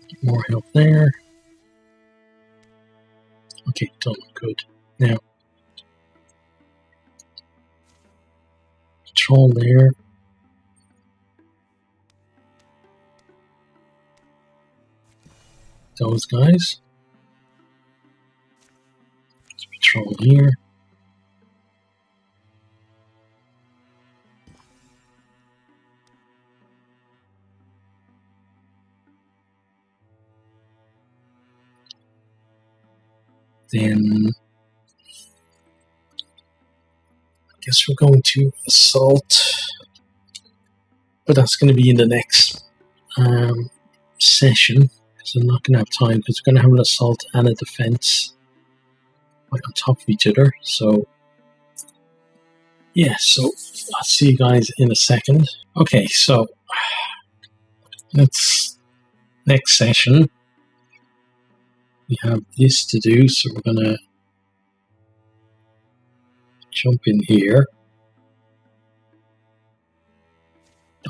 Get more help there. Okay, done. Good. Now, control there. Those guys. Let's patrol here. Then I guess we're going to assault, but that's going to be in the next session because I'm not going to have time because we're going to have an assault and a defense right on top of each other. So yeah, so I'll see you guys in a second. Okay, so let's next session. We have this to do, so we're going to jump in here.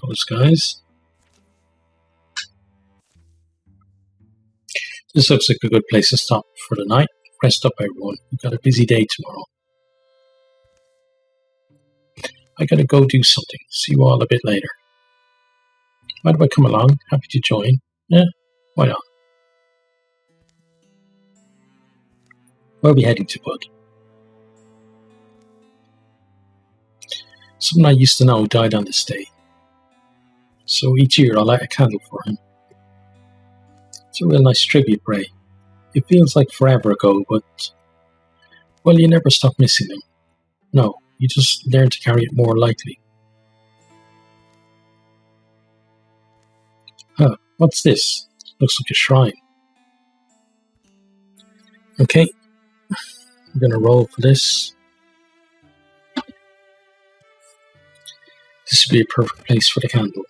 those guys. This looks like a good place to stop for the night. Rest up, everyone. We've got a busy day tomorrow. I gotta go do something. See you all a bit later. Why do I come along? Happy to join. Yeah, why not? Where are we heading to, bud? Someone I used to know died on this day. So each year I light a candle for him. It's a real nice tribute, Ray. It feels like forever ago, but, well, you never stop missing him. No, you just learn to carry it more lightly. Huh, what's this? Looks like a shrine. Okay, I'm gonna roll for this. This would be a perfect place for the candle.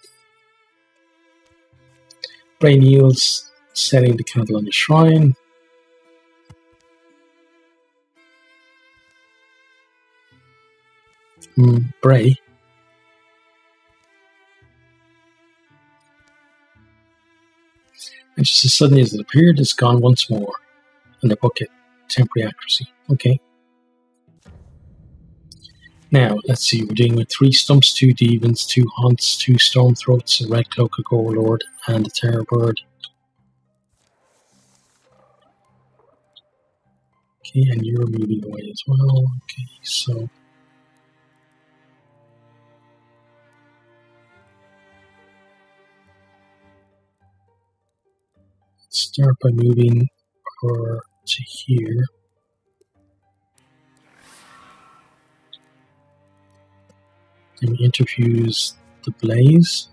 Ray kneels, setting the candle on the shrine. Bray. And just as suddenly as it appeared, it's gone once more. And the bucket, temporary accuracy. Okay. Now, let's see, we're dealing with 3 stumps, 2 demons, 2 haunts, 2 stormthroats, a red cloak, a gore lord, and a terror bird. Okay, and you're moving away as well. Okay, so start by moving her to here. Then we interfuse the blaze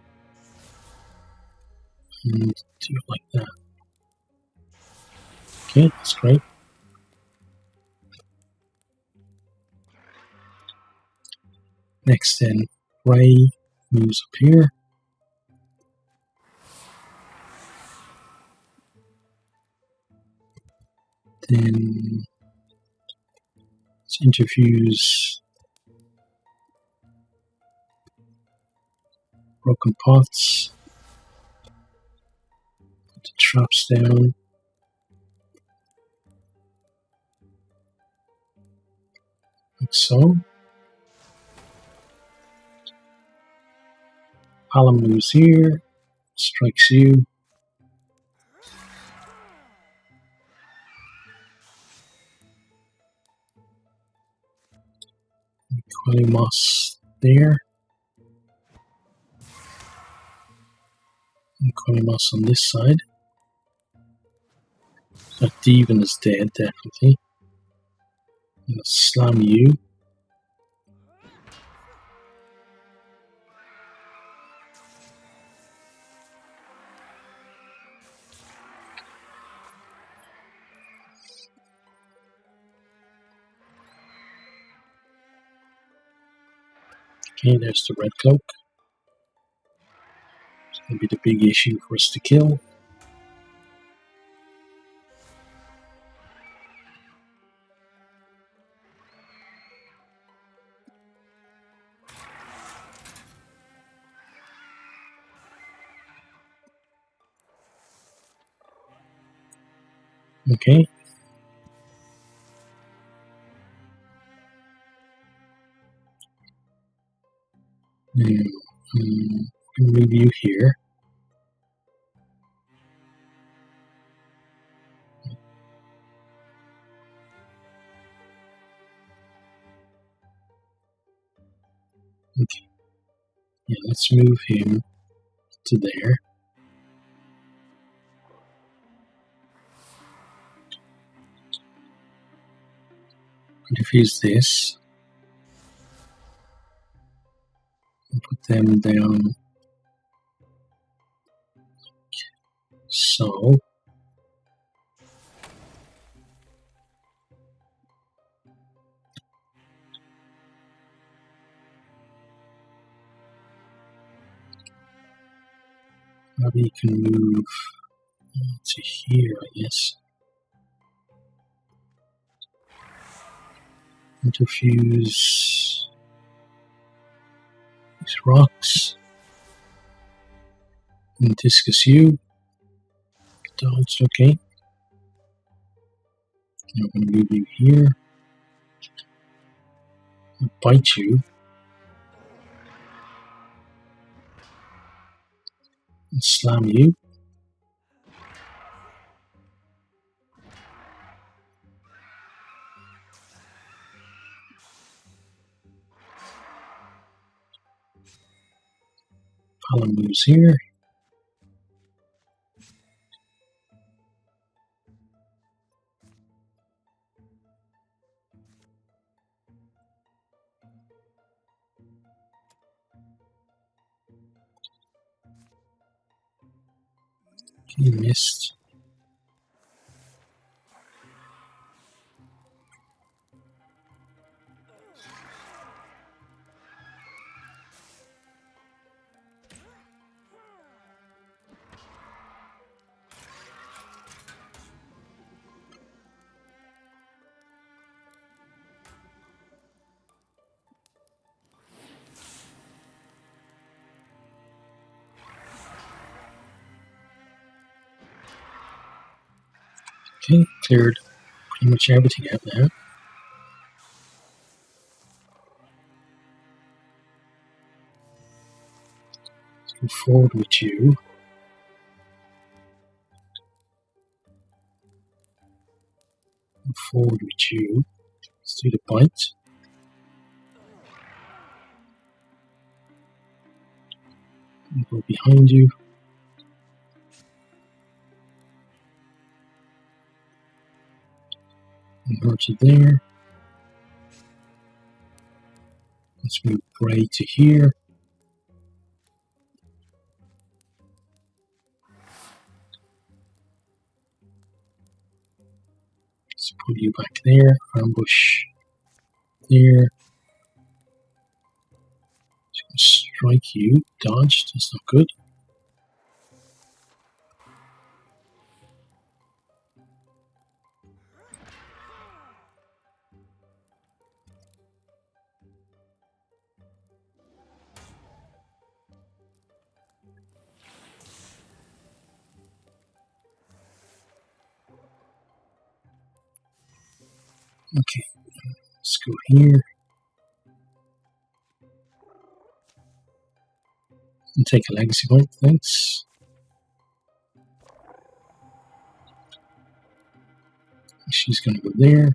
and do it like that. Okay, that's great. Next then, Ray moves up here. Then let's interfuse broken pots. Put the traps down. Like so. Alan moves here, strikes you. Quelly moss there. And Quelly moss on this side. That Devon is dead, definitely. I'm gonna slam you. Okay, there's the red cloak. It's gonna be the big issue for us to kill. Okay. Now, I'm going to move you here. Okay. Yeah, let's move him to there. Diffuse this. And put them down. So. Maybe you can move to here, I guess. Interfuse these rocks. And discus you. Dodged, okay. Now I'm going to move you here. I'll bite you. And slam you. Alan moves here. He missed. Okay, cleared pretty much everything out now. Let's go forward with you. Go forward with you. Let's do the bite. And go behind you. And hurt you there. Let's move Bray to here. Let's put you back there. Ambush there. Strike you. Dodged. That's not good. Okay. Let's go here. And take a legacy point. Thanks. She's going to go there.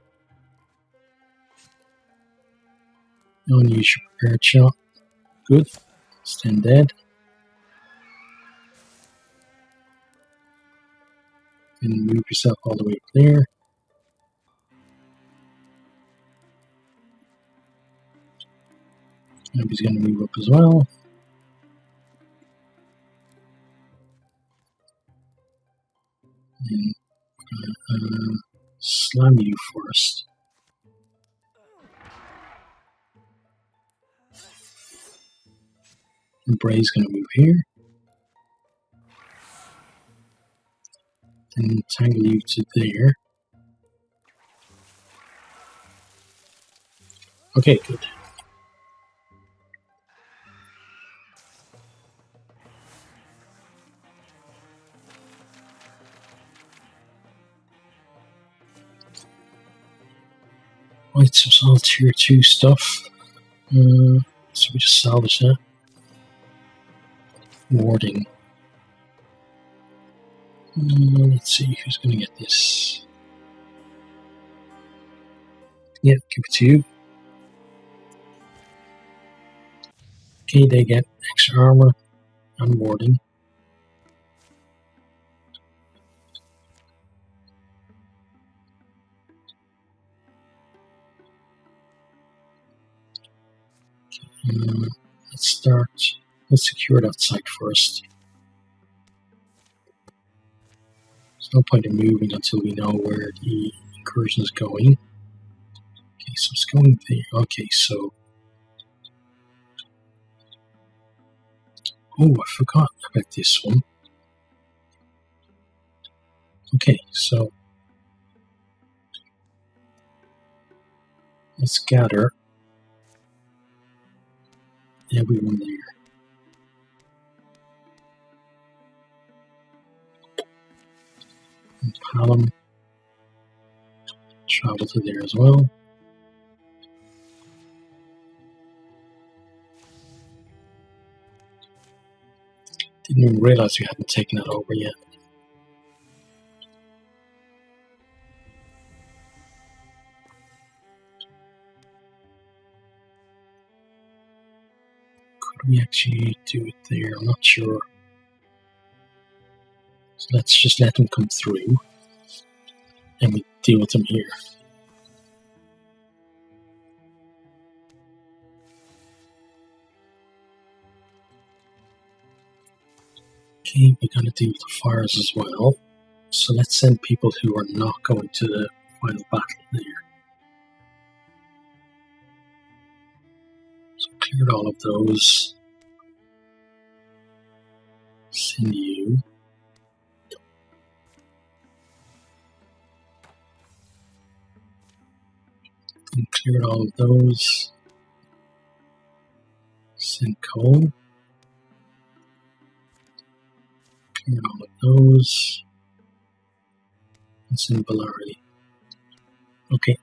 Unuse your prepared shot. Good. Stand dead. And move yourself all the way up there. And he's going to move up as well. And slam you first. And Bray's going to move here. And tangle you to there. Okay, good. Right, so it's all tier 2 stuff. So we just salvage that. Warding. Let's see who's going to get this. Yeah, give it to you. Okay, they get extra armor and warding. Let's secure that site first. There's no point in moving until we know where the incursion is going. Okay, so it's going there. Okay, so... Oh, I forgot about this one. Okay, so... let's gather everyone there. And Palom, travel to there as well. Didn't even realize we hadn't taken that over yet. Could we actually do it there? I'm not sure. So let's just let them come through and we deal with them here. Okay, we're going to deal with the fires as well. So let's send people who are not going to the final battle there. So cleared all of those. Send you. And cleared all of those. Send coal. Cleared all of those. And send Valari. Okay.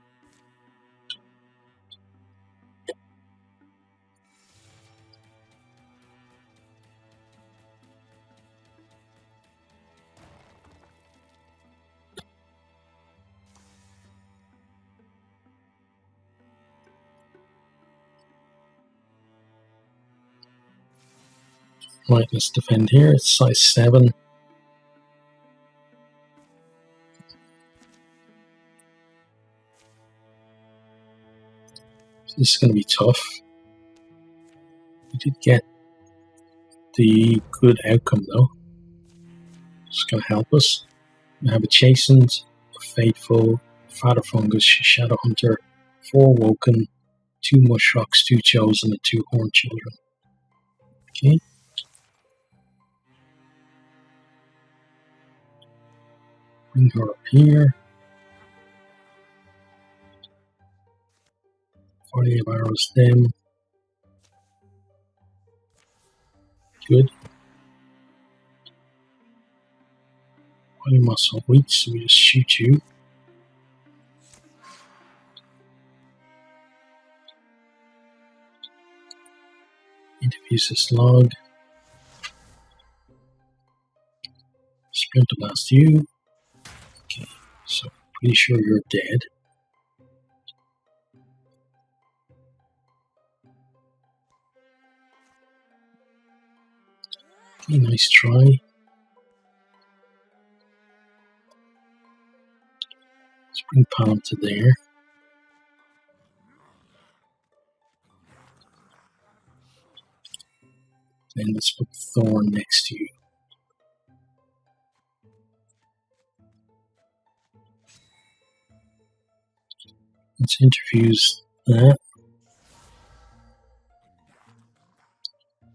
Right, let's defend here. It's size 7. So this is going to be tough. We did get the good outcome though. It's going to help us. We have a Chastened, a Faithful, Father Fungus, Shadow Hunter, 4 Woken, 2 Mushrocks, 2 Chosen, and 2 Horned Children. Okay. Bring her up here. 48 arrows them. Good. Muscle weak, so we just shoot you. Interviews this log. Sprint to blast you. Okay, so pretty sure you're dead. Okay, nice try. Let's bring Palom to there. Then let's put Thorn next to you. Let's interfuse that.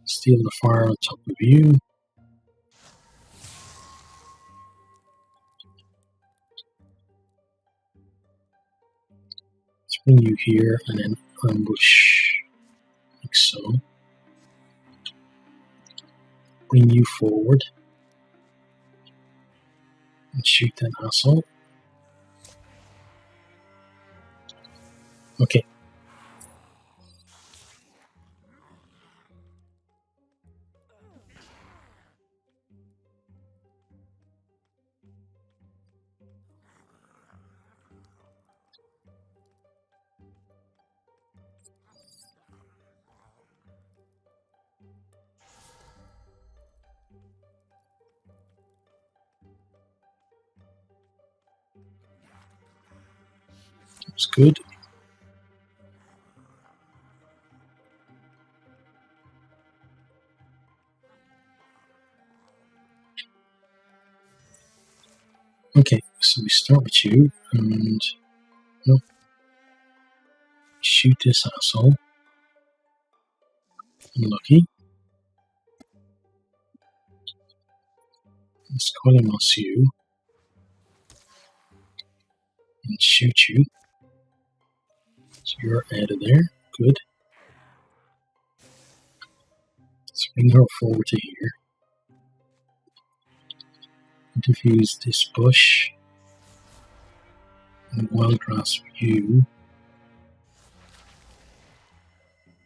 Steal the fire on top of you. Let's bring you here and then ambush like so. Bring you forward. And shoot that asshole. Okay. That's good. Okay, so we start with you and shoot this asshole. Unlucky. Let's call him you and shoot you. So you're out of there. Good. Let's bring her forward to here. Diffuse this bush. And wild grass view.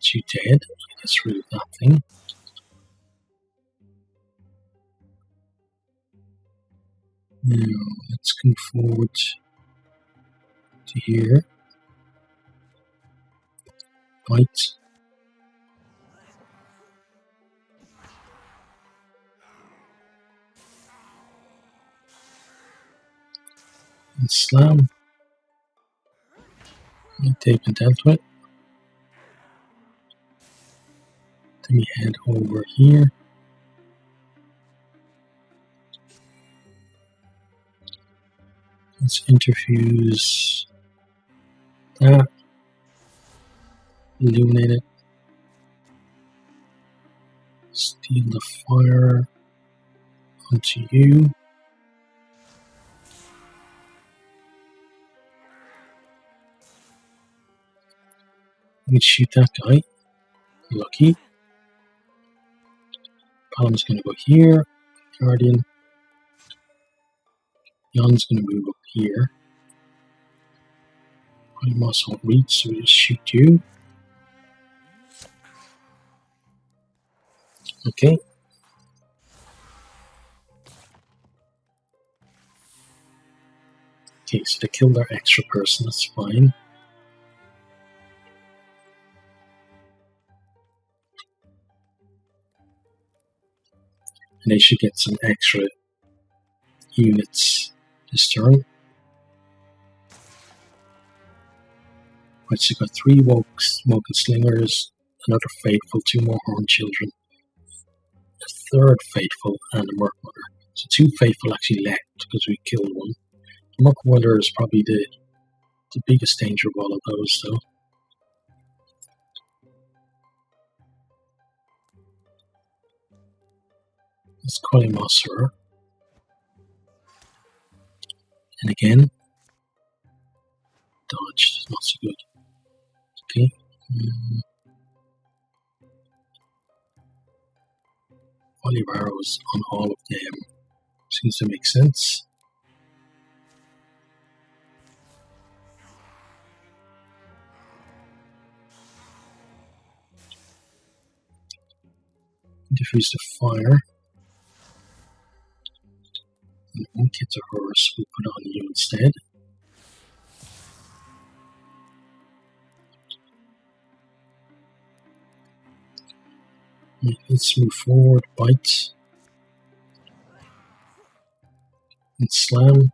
You dead. Let's rid of that thing. Now let's come forward to here. Bite. And slam. And tape and dealt with. Then we head over here. Let's interfuse that. Illuminate it. Steal the fire onto you. We can shoot that guy. Lucky. Palm's going to go here. Guardian. Jan's going to move up here. Moss won't reach, so we just shoot you. Okay. Okay, so they killed our extra person, that's fine. And they should get some extra units this turn. Right, so you've got 3 Woken Slingers, another Faithful, 2 more Horned Children, a 3rd Faithful, and a Merc Mother. So 2 Faithful actually left because we killed one. The Merc Mother is probably the biggest danger of all of those, though. Let's call him Osser. And again, dodge, not so good. Okay. Volley of arrows on all of them seems to make sense. Diffuse the fire. And it won't get to her, so we'll put it on you instead. Let's move forward, bite, and slam.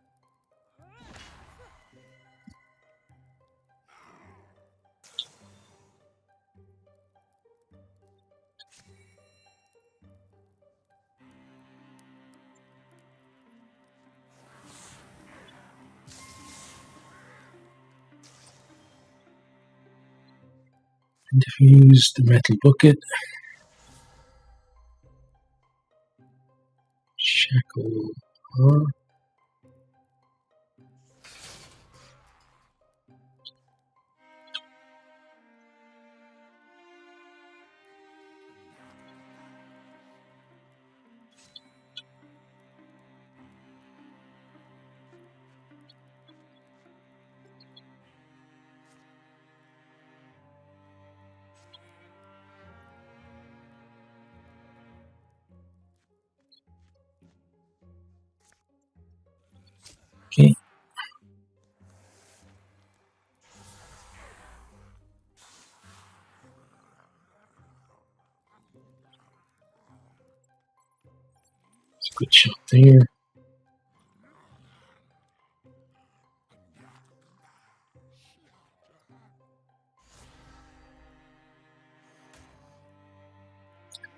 And diffuse the metal bucket. Shackle her. Okay. It's a good shot there.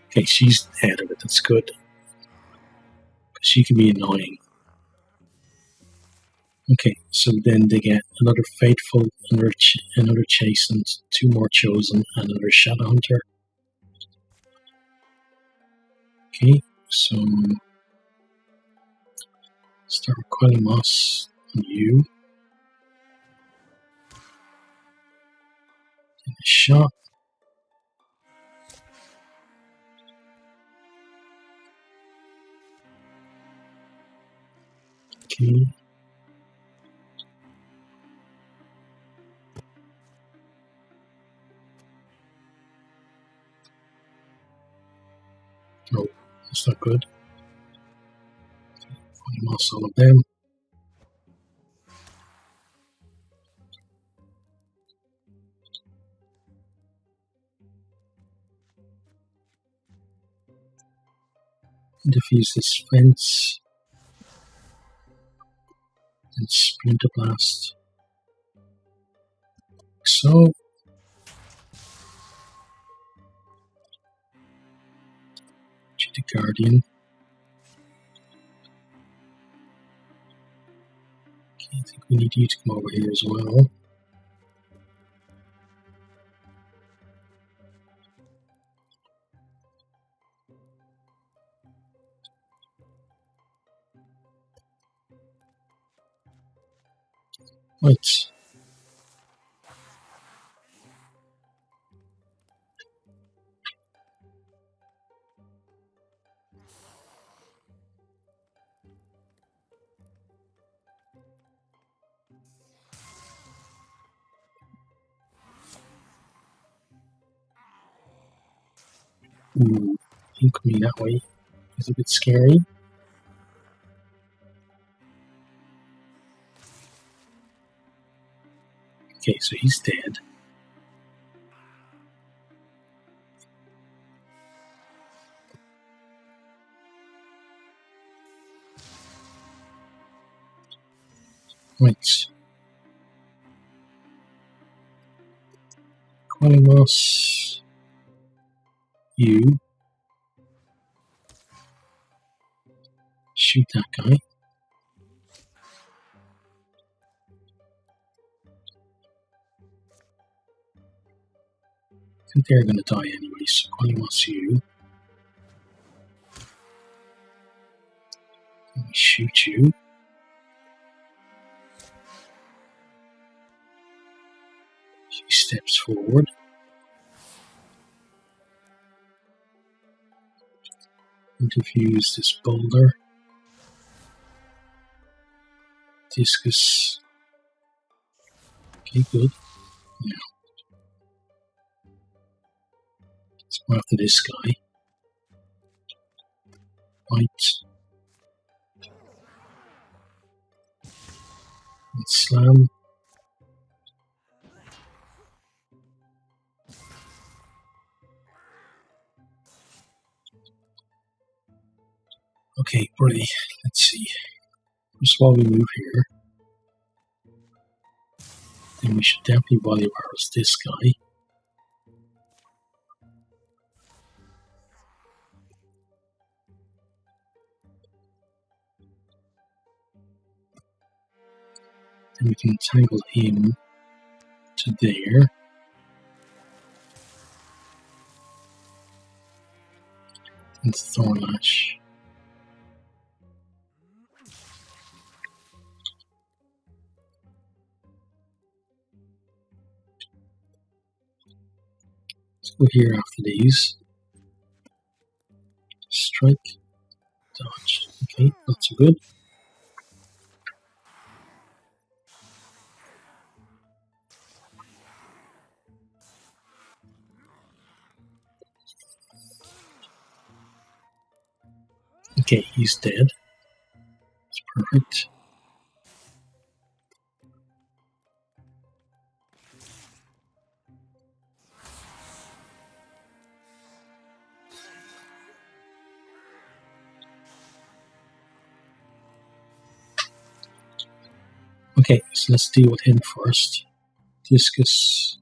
Okay, she's ahead of it, that's good. She can be annoying. Okay, so then they get another Faithful, another Chastened, 2 more Chosen, and another Shadow Hunter. Okay, so start with Quelly Moss on you. And a shot. Okay. No, that's not good. Lost all of them. Defuse this fence and splinter blast. So to the Guardian. Okay, I think we need you to come over here as well. Right. Ooh, him coming that way is a bit scary. Okay, so he's dead. Right. Qualimos, you shoot that guy. I think they're going to die anyway, so Qualimos, you. Let me shoot you. He steps forward. Interviews this boulder. Discus. Okay, good. Now, let's go after this guy. Right. And slam. Okay, Bray. Let's see. First of all, we move here. Then we should definitely volley arrows this guy. Then we can tangle him to there. And Thornlash. Let's go here after these. Strike. Dodge. Okay, not so good. Okay, he's dead. That's perfect. Okay, so let's deal with him first. Discus.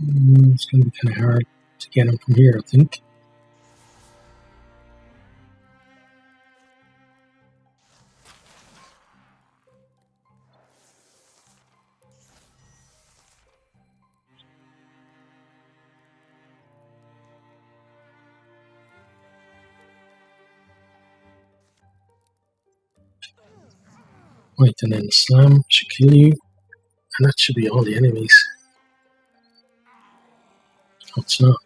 It's going to be kind of hard to get him from here, I think. Right, and then the slam should kill you. And that should be all the enemies. No, it's not.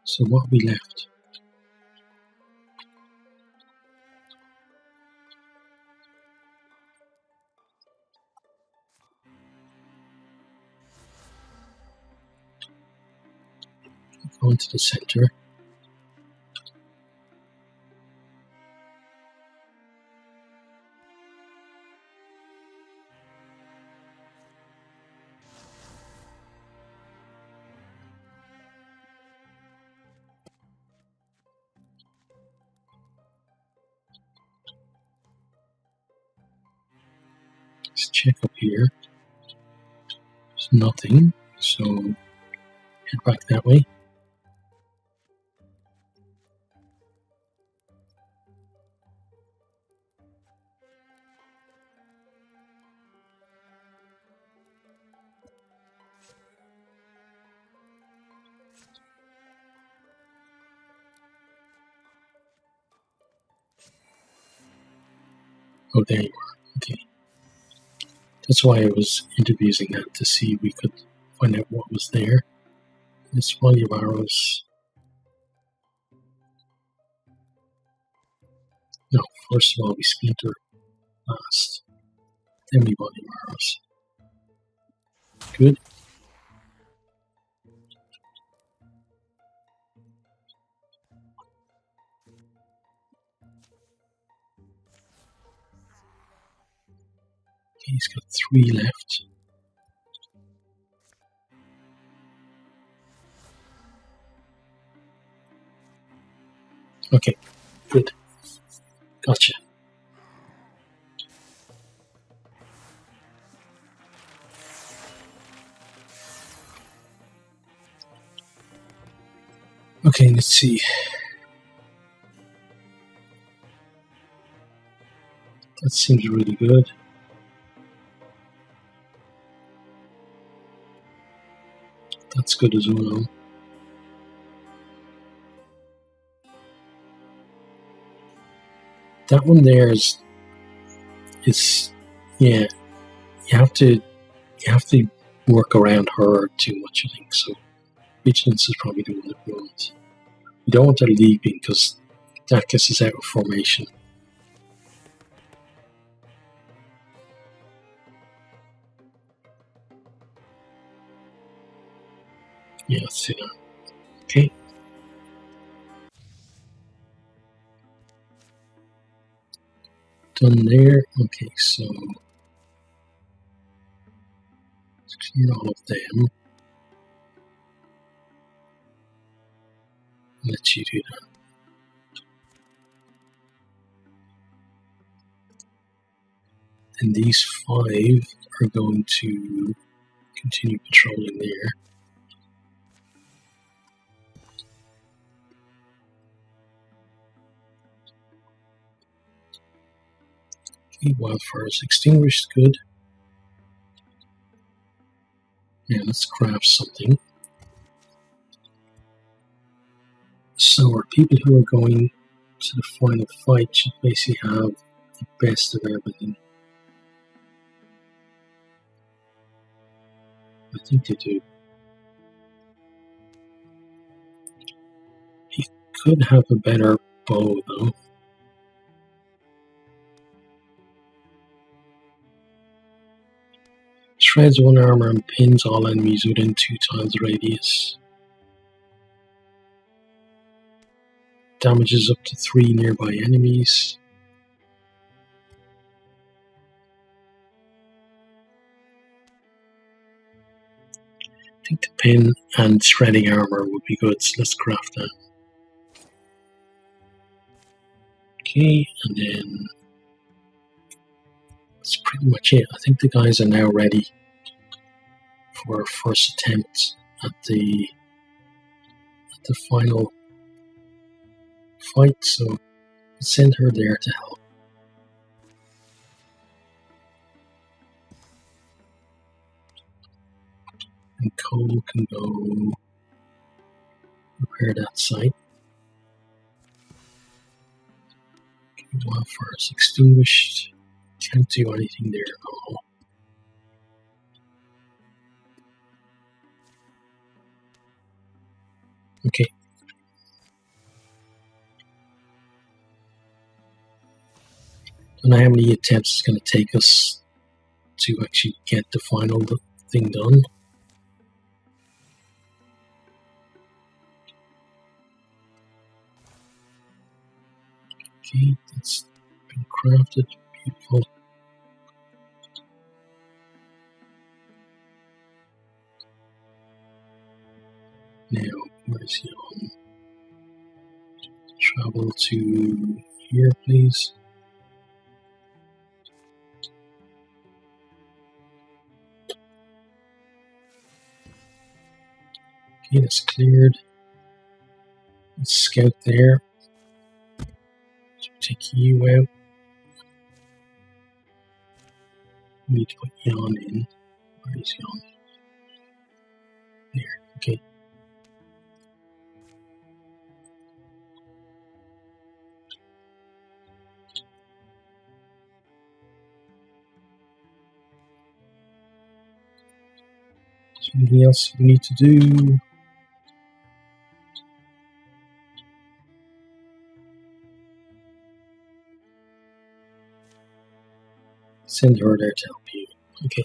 So what have we left? Go into the center. Let's check up here. There's nothing, so head back that way. Oh, there you are. Okay. That's why I was introducing that, to see if we could find out what was there. Let's volley of arrows. No, first of all we splinter last. Then we volley of arrows. Good. Okay, he's got 3 left. Okay, good. Gotcha. Okay, let's see. That seems really good. That's good as well. That one there is yeah. You have to work around her too much, I think. So vigilance is probably the one that we want. You don't want her leaping because that gets us out of formation. Yeah, let's see that. Okay. Done there. Okay, so let's clear all of them. Let you do that. And these 5 are going to continue patrolling there. Okay, wildfire is extinguished, good. Yeah, let's craft something. So our people who are going to the final fight should basically have the best of everything. I think they do. He could have a better bow though. Shreds 1 armor and pins all enemies within 2 times the radius. Damages up to 3 nearby enemies. I think the pin and shredding armor would be good, so let's craft that. Okay, and then that's pretty much it. I think the guys are now ready for our first attempt at the final fight, so send her there to help. And Cole can go repair that site. Wildfire's extinguished. Can't do anything there at all. Okay. Don't know how many attempts it's going to take us to actually get the final thing done. Okay, that's been crafted. Beautiful. Now, where's he on? Travel to here, please. Okay, that's cleared. Let's scout there. Take you out. We need to put Jan in. Where is Jan? There, okay. Is there anything else we need to do? Send her there to help you. Okay.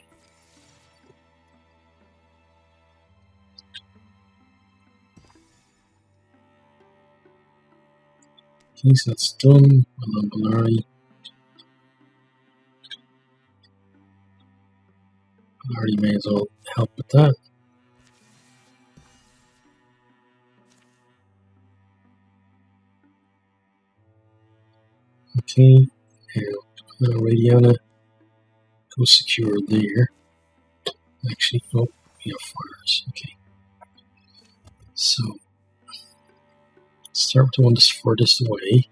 Okay, so that's done. Well done, Balari. Balari may as well help with that. Okay, now Radiana, go secure there. Actually, oh, we have fires. Okay. So, start with the one that's furthest away.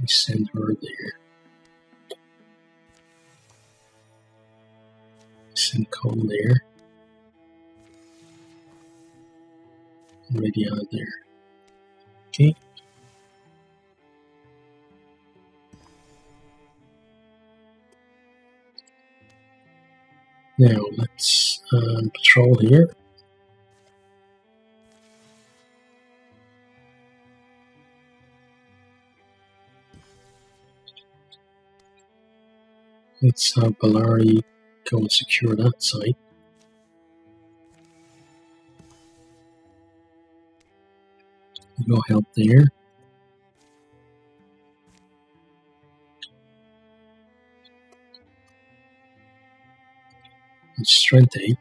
We send her there. Send Cole there. Radiana there. Okay. Now let's patrol here. Let's have Balari go and secure that site. Go help there. And strength 8.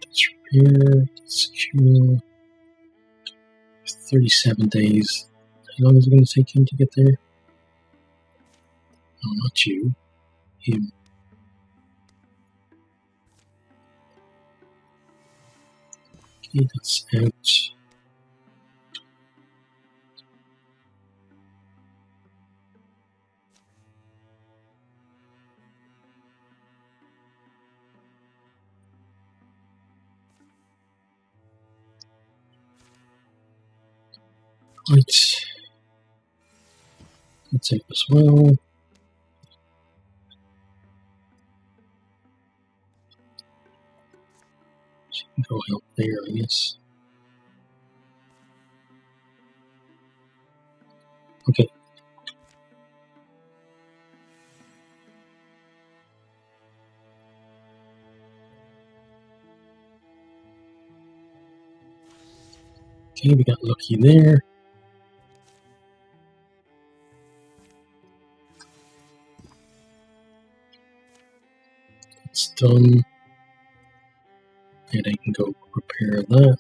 Let's repair, secure. 37 days. How long is it going to take him to get there? No, not you. Him. Okay, that's out. Right. That's out as well. She can go help there, I guess. Okay. Okay, we got lucky there. It's done. And I can go repair that.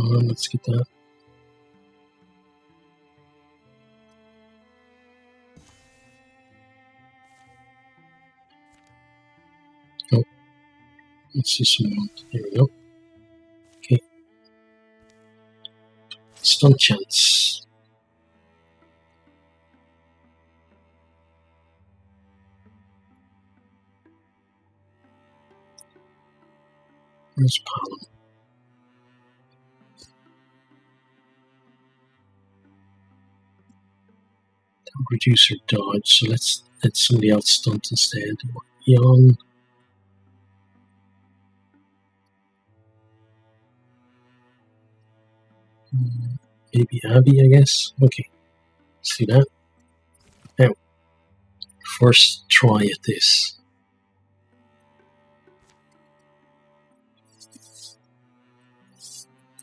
Let's get that. Oh, let's see some more. There we go. Okay. Stunt chance. Where's Palom? Reduce her dodge, so let's let somebody else stunt instead. Yon. Maybe Abby, I guess. Okay, let's do that. Now, first try at this.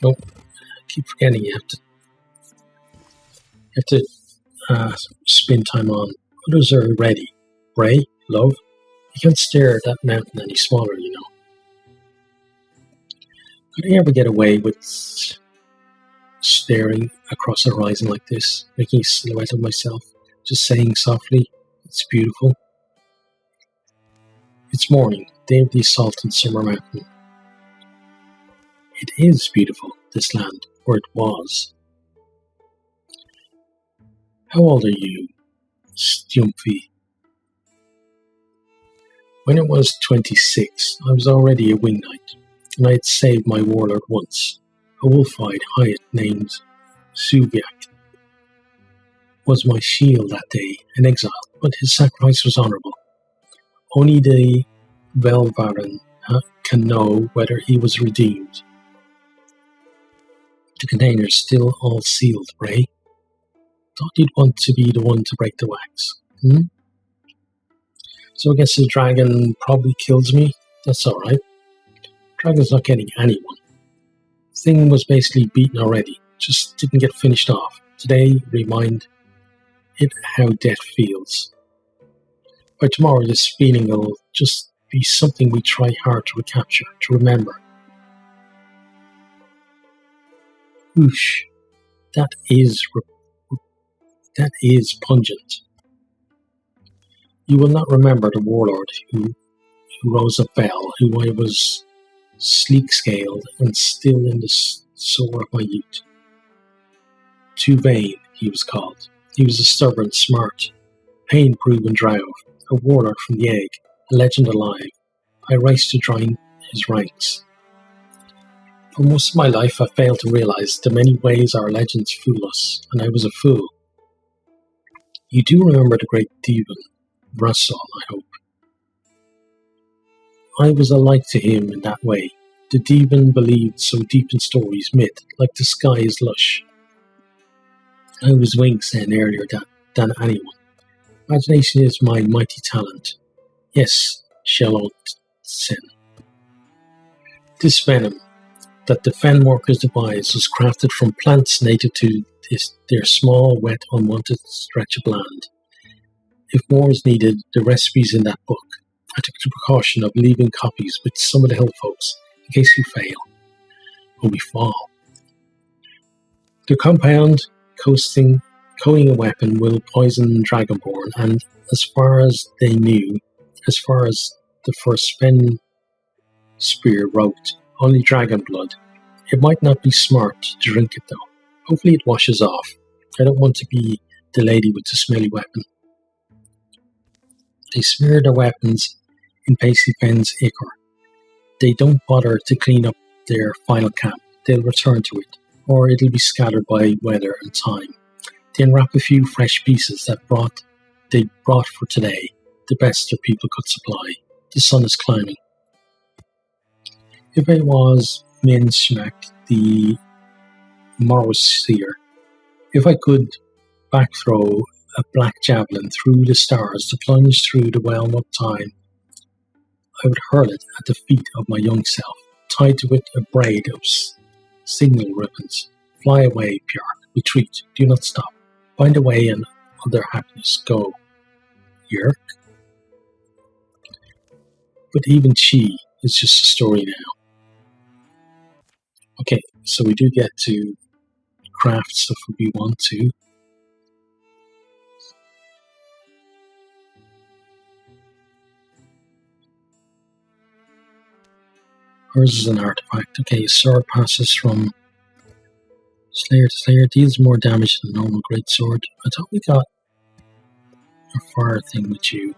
Oh, I keep forgetting you have to spend time on. Others are ready. Ray, love, you can't stare at that mountain any smaller, you know. Could I ever get away with staring across the horizon like this, making a silhouette of myself, just saying softly, it's beautiful. It's morning, day of the assault on Summer Mountain. It is beautiful, this land, or it was. How old are you, Stumpy? When I was 26, I was already a wing knight, and I had saved my warlord once, a wolf-eyed Hyatt named Suviak. Was my shield that day, in exile, but his sacrifice was honourable. Only the Velvaran can know whether he was redeemed. The container's still all sealed, Ray. Thought you'd want to be the one to break the wax. So I guess the dragon probably kills me. That's alright. Dragon's not getting anyone. Thing was basically beaten already. Just didn't get finished off. Today, remind it how death feels. By tomorrow, this feeling will just be something we try hard to recapture, to remember. Whoosh. That is pungent. You will not remember the warlord who rose up Bell, who I was sleek-scaled and still in the soar of my youth. Too vain, he was called. He was a stubborn, smart, pain-proven drow, a warlord from the egg, a legend alive. I raced to join his ranks. For most of my life, I failed to realize the many ways our legends fool us, and I was a fool. You do remember the great Devon, Russell, I hope. I was alike to him in that way. The Devon believed so deep in stories, myth, like the sky is lush. I was wings then earlier than anyone. Imagination is my mighty talent. Yes, Shalot Sen. This venom that the fen workers devise was crafted from plants native to their small, wet, unwanted stretch of land. If more is needed, the recipe's in that book. I took the precaution of leaving copies with some of the hill folks, in case we fail, or we fall. The compound coating a weapon will poison Dragonborn, and as far as they knew, as far as the first Fen spear wrote, only dragon blood. It might not be smart to drink it though. Hopefully it washes off. I don't want to be the lady with the smelly weapon. They smear their weapons in Paisley Fen's ichor. They don't bother to clean up their final camp. They'll return to it, or it'll be scattered by weather and time. They unwrap a few fresh pieces they brought for today, the best their people could supply. The sun is climbing. If I was Menshmak, the Morrowseer, if I could backthrow a black javelin through the stars to plunge through the realm of time, I would hurl it at the feet of my young self, tied to it a braid of signal ribbons. Fly away, Bjark. Retreat. Do not stop. Find a way and other happiness. Go. Yerk. But even she is just a story now. Okay, So we do get to craft stuff if we want to. Hers is an artifact. Okay, a sword passes from Slayer to Slayer, deals more damage than a normal greatsword. I thought we got a fire thing with you.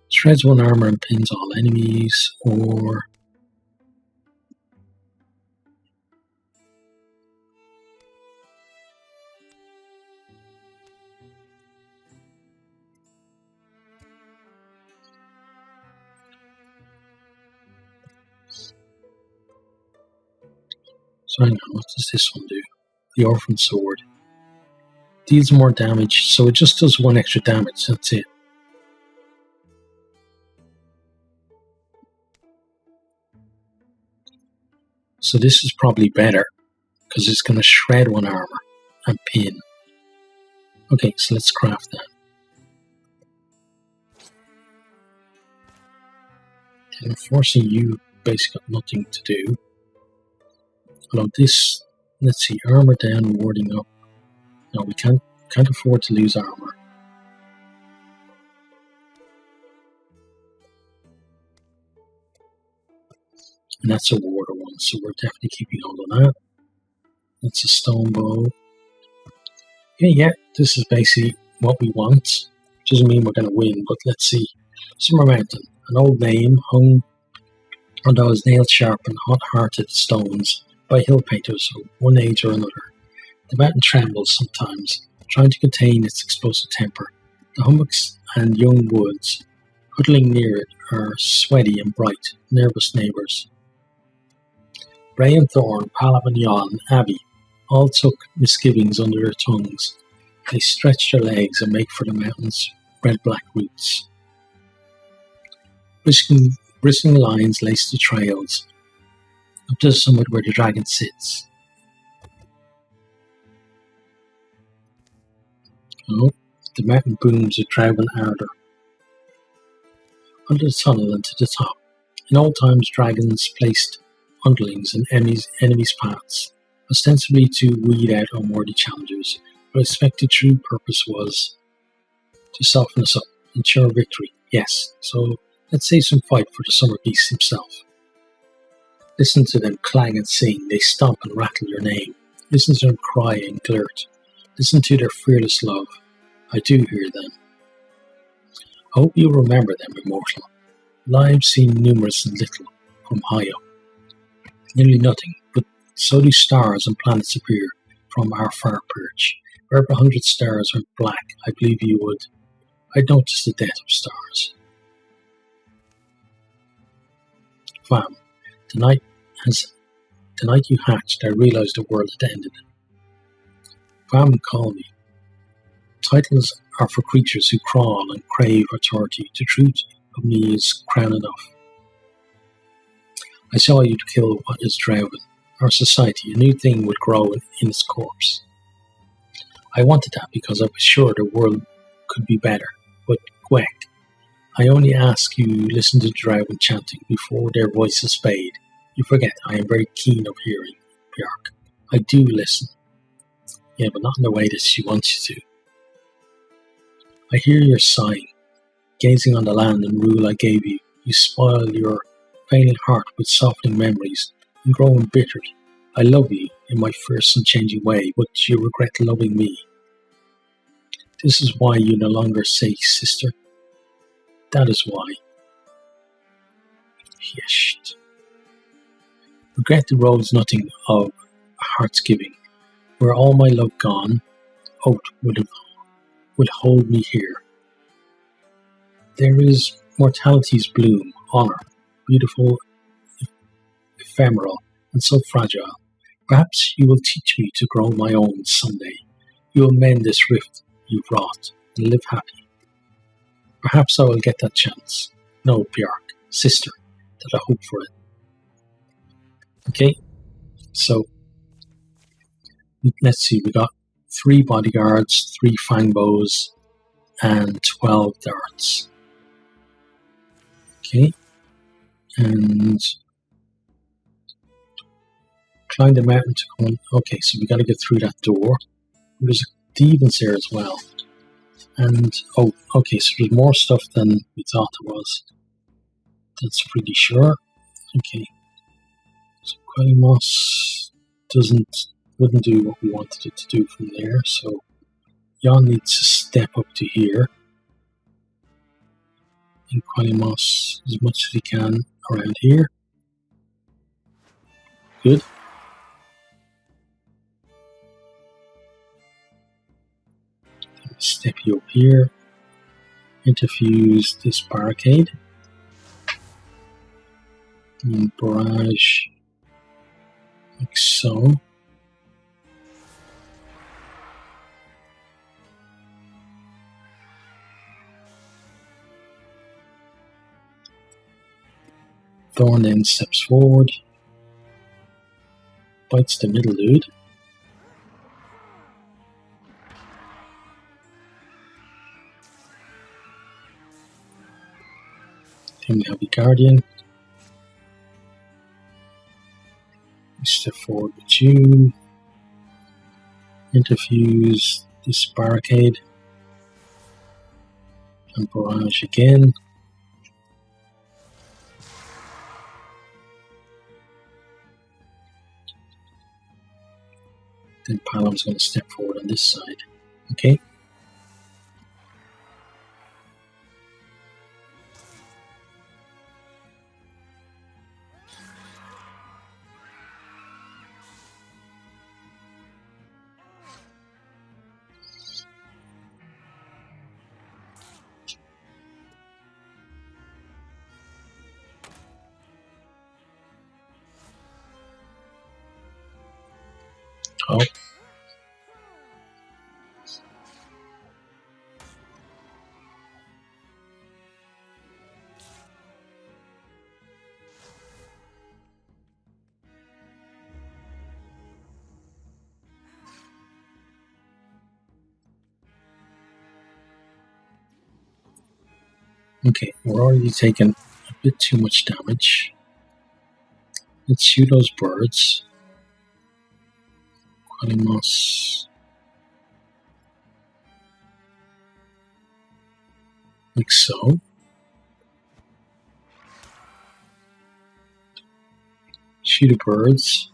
Shreds one armor and pins all enemies, or so hang on, what does this one do? The Orphan Sword. Deals more damage, so it just does one extra damage, that's it. So this is probably better, because it's going to shred one armor and pin. Okay, so let's craft that. And unfortunately, you basically got nothing to do. Although this, let's see, armor down, warding up. No, we can't afford to lose armor. And that's a water one, so we're definitely keeping hold of that. That's a stone bow. Yeah, this is basically what we want. Doesn't mean we're going to win, but let's see. Summer Mountain, an old name hung on those nail-sharp and hot-hearted stones by hill painters of one age or another. The mountain trembles sometimes, trying to contain its explosive temper. The hummocks and young woods huddling near it are sweaty and bright, nervous neighbours. Bray and Thorn, Palam and Yon, Abbey, all took misgivings under their tongues. They stretched their legs and make for the mountain's red-black roots. Bristling lines lace the trails, up to the summit where the dragon sits. Oh, the mountain booms with drowning ardour. Under the tunnel and to the top, in old times dragons placed underlings in enemies' paths, ostensibly to weed out unworthy challengers, but I suspect the true purpose was to soften us up, ensure victory. Yes, so let's save some fight for the summer beast himself. Listen to them clang and sing, they stomp and rattle your name. Listen to them cry and glirt. Listen to their fearless love. I do hear them. I hope you remember them, immortal. Lives seem numerous and little from high up. Nearly nothing, but so do stars and planets appear from our far perch. Where 100 stars went black, I believe you would. I'd notice the death of stars. Fam, the night you hatched, I realized the world had ended. Fam, call me. Titles are for creatures who crawl and crave authority. The truth of me is crown enough. I saw you to kill what is drowning. Our society, a new thing would grow in its corpse. I wanted that because I was sure the world could be better. But Gwek, I only ask you listen to the dragon chanting before their voices fade. You forget I am very keen of hearing, Bjark. I do listen. Yeah, but not in the way that she wants you to. I hear your sighing, gazing on the land and rule I gave you. You spoil your failing heart with softening memories and grow embittered. I love you in my fierce and changing way, but you regret loving me. This is why you no longer say sister. That is why. Yes. Regret the road's nothing of a heart's giving. Were all my love gone, oath would hold me here. There is mortality's bloom, honour, beautiful, ephemeral, and so fragile. Perhaps you will teach me to grow my own someday. You will mend this rift you've wrought and live happy. Perhaps I will get that chance. No, Bjark, sister, that I hope for it. Okay, so let's see, we got 3 bodyguards, 3 fang bows, and 12 darts. Okay, and climb the mountain to go on. Okay, so we got to get through that door. There's demons there as well. And, oh, okay, so there's more stuff than we thought there was. That's pretty sure. Okay. So quelling moss wouldn't do what we wanted it to do from there, so Jan needs to step up to here and quelling moss as much as he can around here. Good. Step you up here, interfuse this barricade, and barrage like so. Thorn then steps forward, bites the middle dude. Then we have the Guardian. We step forward with you. Interfuse this barricade. And barrage again. Then Palam's going to step forward on this side. Okay. Oh. Okay, we're already taking a bit too much damage. Let's shoot those birds. Quelling moss. Like so. Shoot the birds.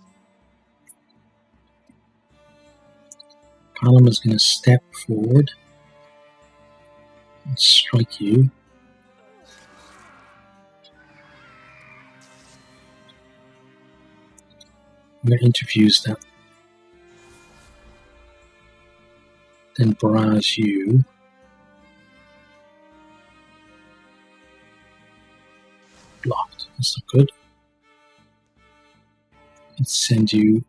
Palam is going to step forward and strike you. I'm going to interfuse that. Then barrage you. Blocked. That's not good. Let's send you.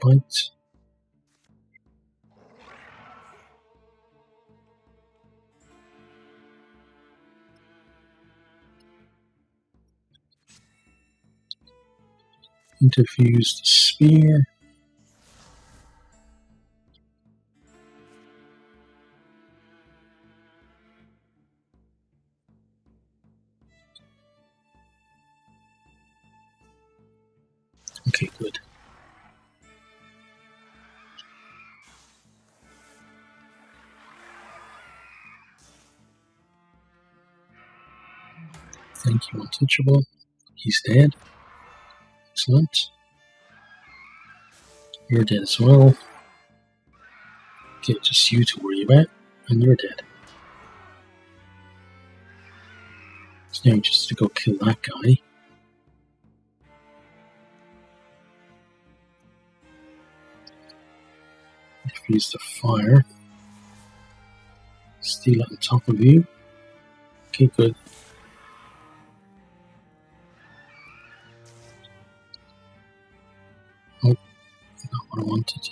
Bite. Interfuse the spear. Okay, good. Thank you, Untouchable. He's dead. Excellent. You're dead as well. Okay, just you to worry about, and you're dead. So now just to go kill that guy. Defuse the fire. Steal it on top of you. Okay, good. Oh, not what I wanted.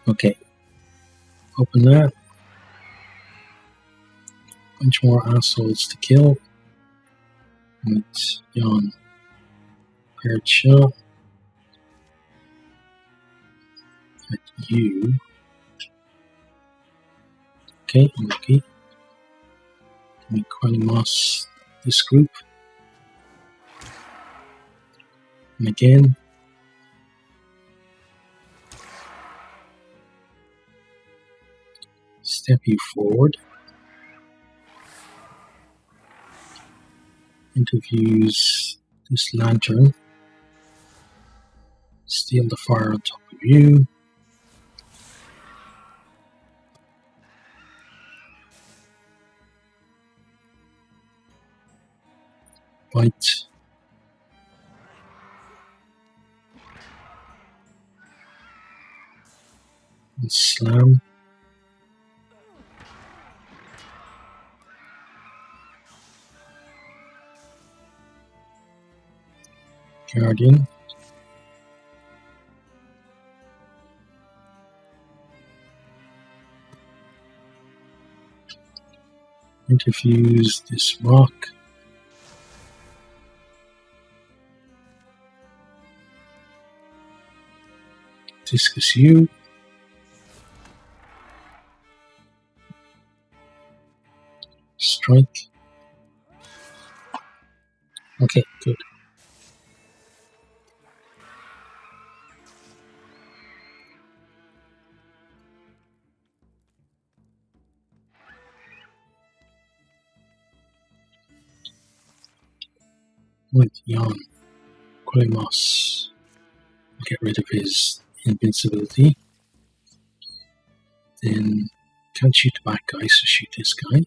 Okay, open that. Bunch more assholes to kill. Right, yawn. Paired shot. At you. Okay, unlucky. Make Moss this group. And again. Step you forward. Interviews this lantern. Steal the fire on top of you. Bite. And slam. Guardian. Interfuse this rock. Discus you. Strike. Okay, good. With Jan, Moss, get rid of his invincibility. Then can't shoot the back guy, so shoot this guy.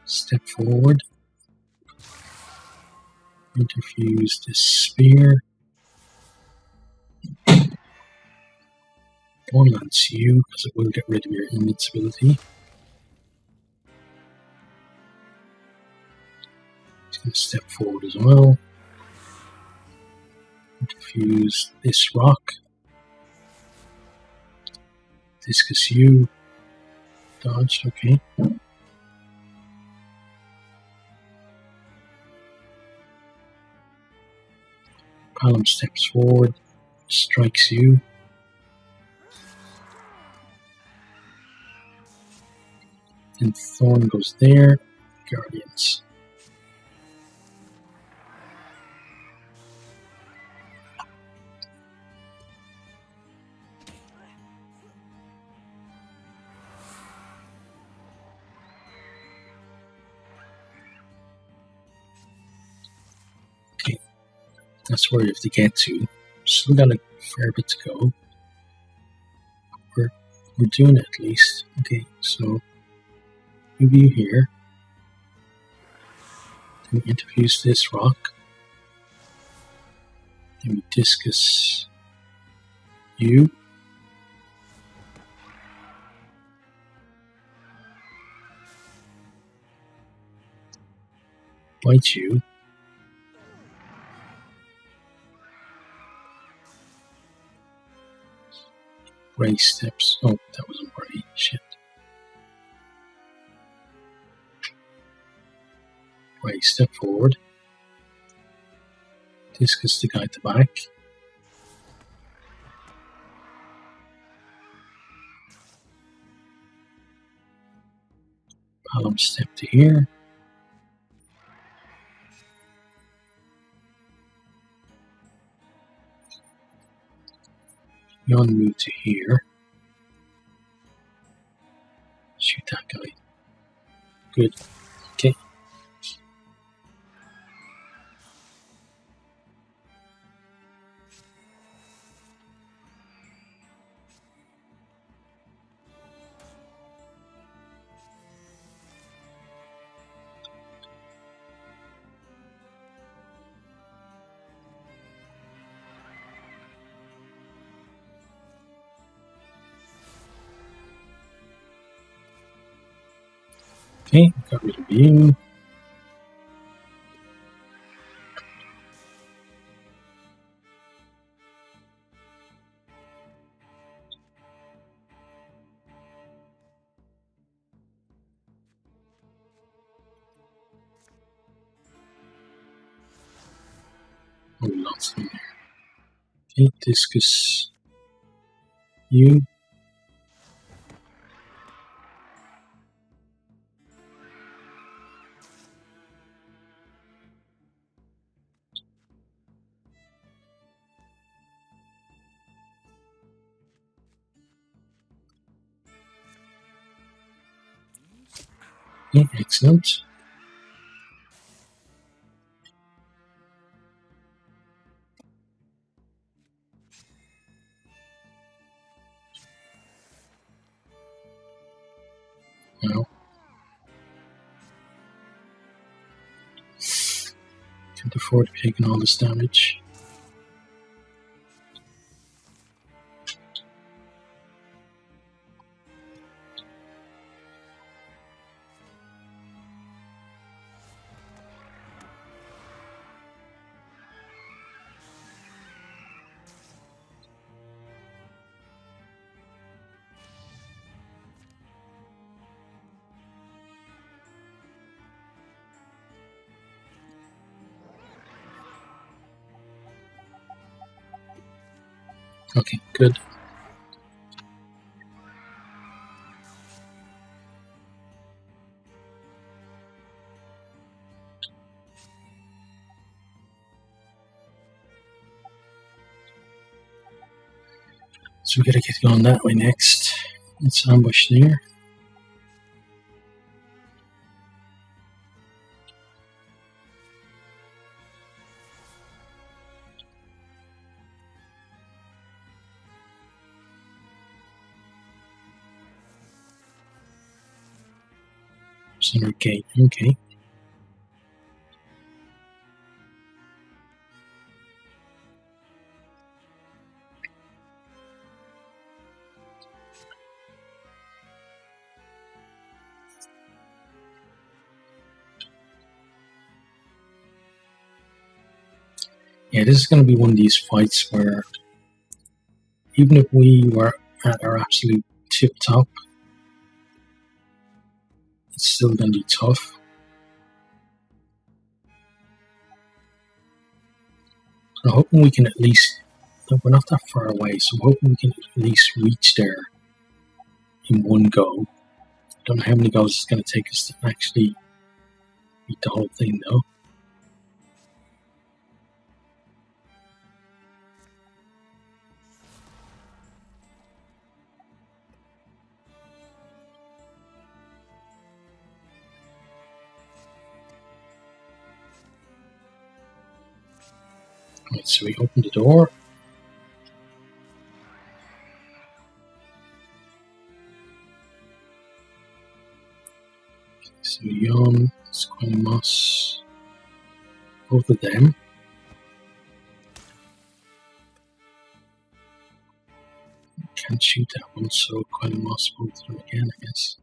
Step forward. Interfuse this spear. One lance you, because it will get rid of your invincibility. He's going to step forward as well. Interfuse this rock. Discus you. Dodged, okay. Palom steps forward, strikes you. And Thorn goes there. Guardians. Okay, that's where you have to get to. Still got a fair bit to go. We're doing it at least. Okay, so move you here. Then we interfuse this rock. Then we discus you. Bite you. Ray steps. Oh, that wasn't Ray. Shit. Ray, step forward. Discus the guy at the back. Palom step to here. Yon move to here. Shoot that guy. Good. Okay. Okay, got rid of you. else in there. Okay, discus U. Yeah, excellent. Now, can't afford taking all this damage. Okay, good. So we gotta get going that way next. Let's ambush there. Center gate, okay. Yeah, this is going to be one of these fights where even if we were at our absolute tip top, it's still going to be tough. I'm hoping we can at least, we're not that far away, so I'm hoping we can at least reach there in one go. Don't know how many goes it's going to take us to actually beat the whole thing though. Right, so we open the door. So Yon, Squamous, both of them. Can't shoot that one, so Quilmos both of them again, I guess.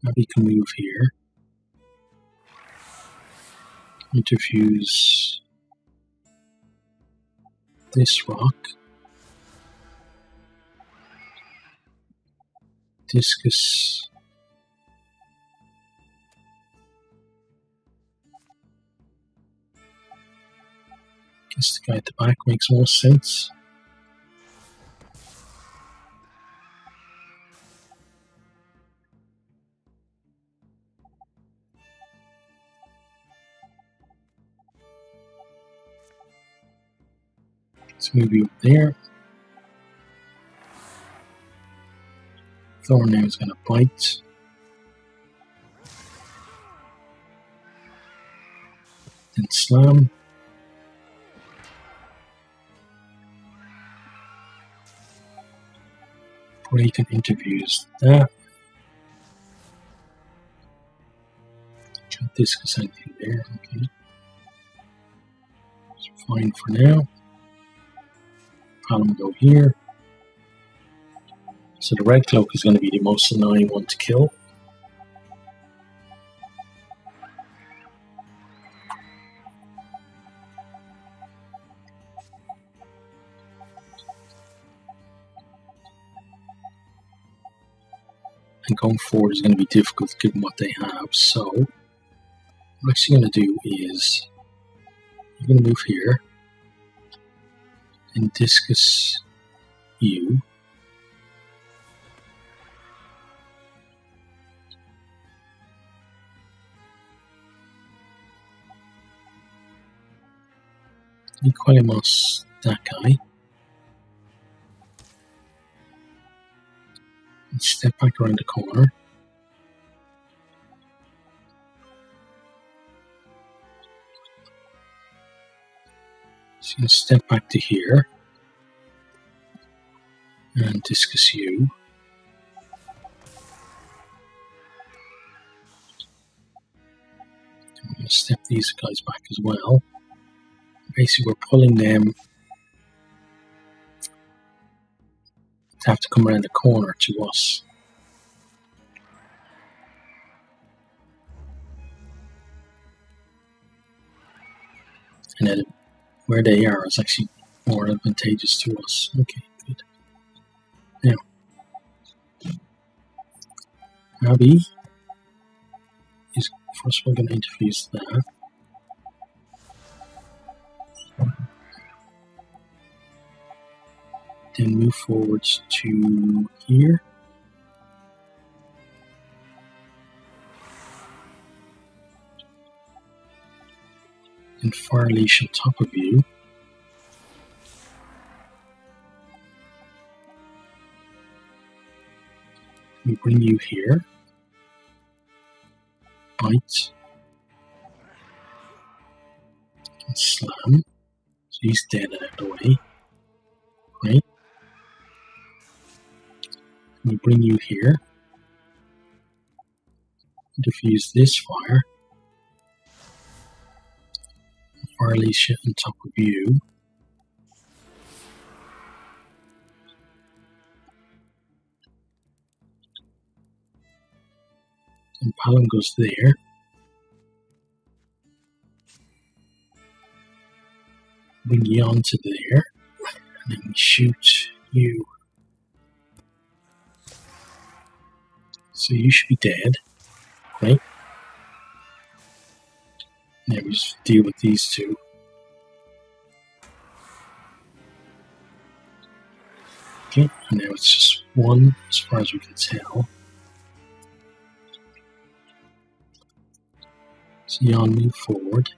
Now we can move here. Interfuse this rock. Discus. Guess the guy at the back makes more sense. Let's move you up there. Thorn now is going to bite. Then slam. Break and interviews that. Can't discuss anything there, okay. It's fine for now. Palm go here. So the red cloak is going to be the most annoying one to kill. and going forward is going to be difficult given what they have. So what I'm actually going to do is I'm going to move here and discus you. Equalimos that guy. And step back around the corner. So I'm going to step back to here and discus you. I'm going to step these guys back as well. Basically, we're pulling them to have to come around the corner to us. And then where they are is actually more advantageous to us. Okay, good. Now, Abby is first we're going to introduce that. Then move forwards to here. And fire leash on top of you. We bring you here. Bite. And slam. So he's dead out of the way. Right? We bring you here. Diffuse this fire. Fire leash it on top of you. And Palom goes there. Bring you onto there. And then we shoot you. So you should be dead. Right? Now we just deal with these two. Okay, and now it's just one as far as we can tell. So Jan, move forward.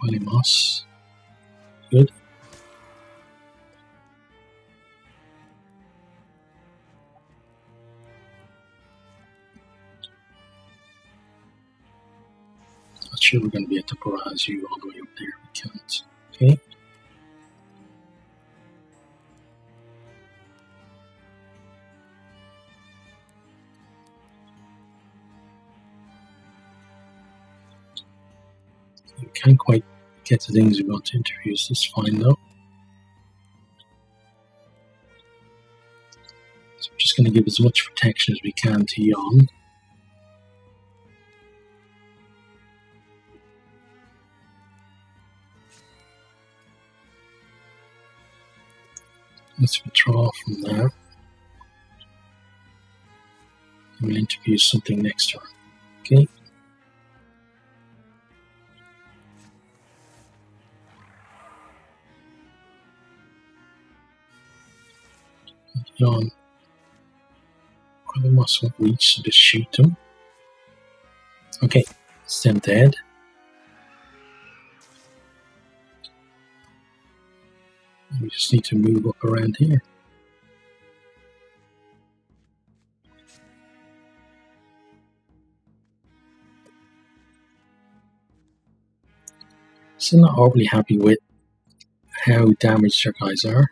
Qualimos. Good. Not sure we're going to be able to barrage you all the way up there. We can't. Okay. We can't quite get the things we want to introduce. That's fine though. So we're just going to give as much protection as we can to Jan. Let's withdraw from that. And we'll introduce something next turn. Okay. Jan, Qualimos won't reach, so just shoot them. Okay, it's them dead. We just need to move up around here. Still not overly happy with how damaged our guys are.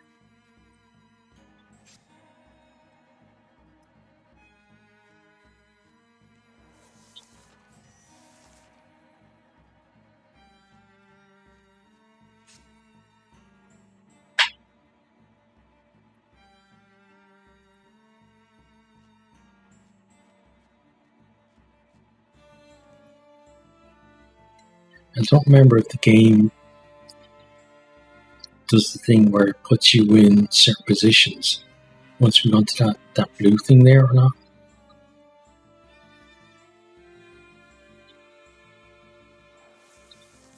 I don't remember if the game does the thing where it puts you in certain positions. Once we go into that blue thing there or not?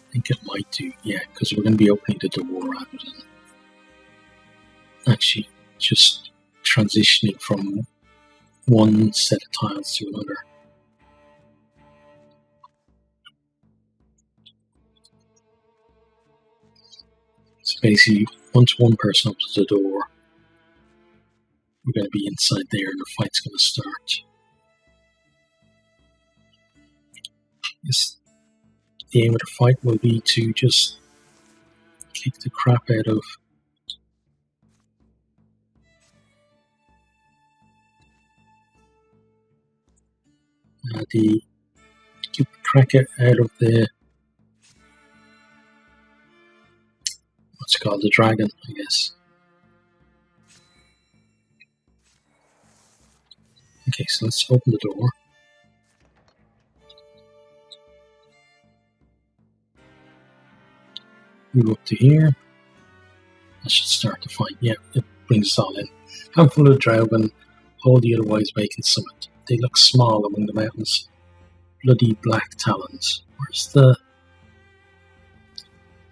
I think it might do, yeah, because we're going to be opening the door rather than actually just transitioning from one set of tiles to another. So basically, once one person opens the door, we're going to be inside there and the fight's going to start. Yes, the aim of the fight will be to just kick the crap out of out of the what's it called, the dragon, I guess. Okay, so let's open the door. Move up to here. That should start the fight. Yeah, it brings us all in. Handful of dragon hold the otherwise vacant summit. They look small among the mountains. Bloody black talons. Where's the...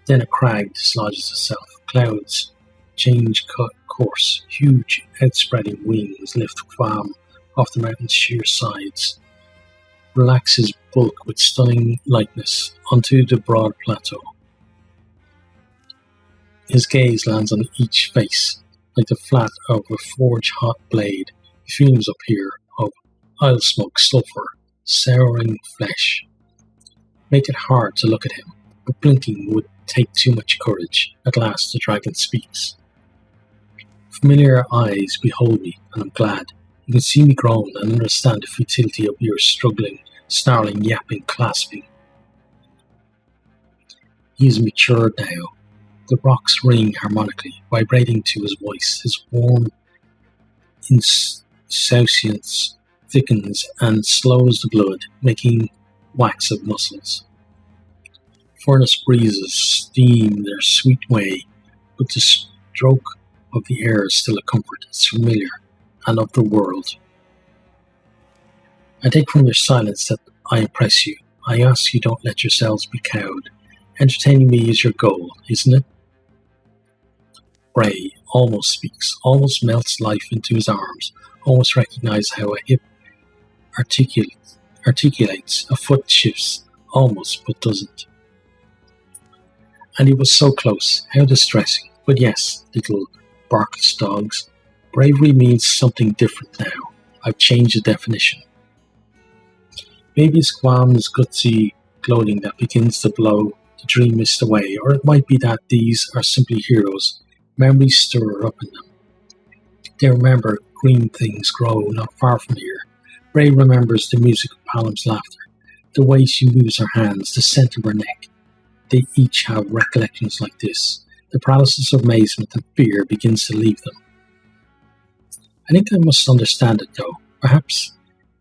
Then a crag dislodges itself. Clouds change course. Huge, outspreading wings lift Quam off the mountain's sheer sides. Relax his bulk with stunning lightness onto the broad plateau. His gaze lands on each face, like the flat of a forge-hot blade. He fumes up here of oil smoke, sulphur, souring flesh. Make it hard to look at him, but blinking would take too much courage. At last the dragon speaks. Familiar eyes behold me, and I'm glad. You can see me groan and understand the futility of your struggling, snarling, yapping, clasping. He is matured now. The rocks ring harmonically, vibrating to his voice. His warm insouciance thickens and slows the blood, making wax of muscles. Furnace breezes steam their sweet way, but the stroke of the air is still a comfort. It's familiar and of the world. I take from your silence that I impress you. I ask you don't let yourselves be cowed. Entertaining me is your goal, isn't it? Bray almost speaks, almost melts life into his arms, almost recognizes how a hip articulates, a foot shifts, almost, but doesn't. And he was so close, how distressing. But yes, little barkless dogs, bravery means something different now. I've changed the definition. Maybe it's Quam's gutsy gloating that begins to blow the dream mist away, or it might be that these are simply heroes. Memories stir up in them. They remember green things grow not far from here. Ray remembers the music of Palom's laughter, the way she moves her hands, the scent of her neck. They each have recollections like this. The paralysis of amazement and fear begins to leave them. I think I must understand it, though. Perhaps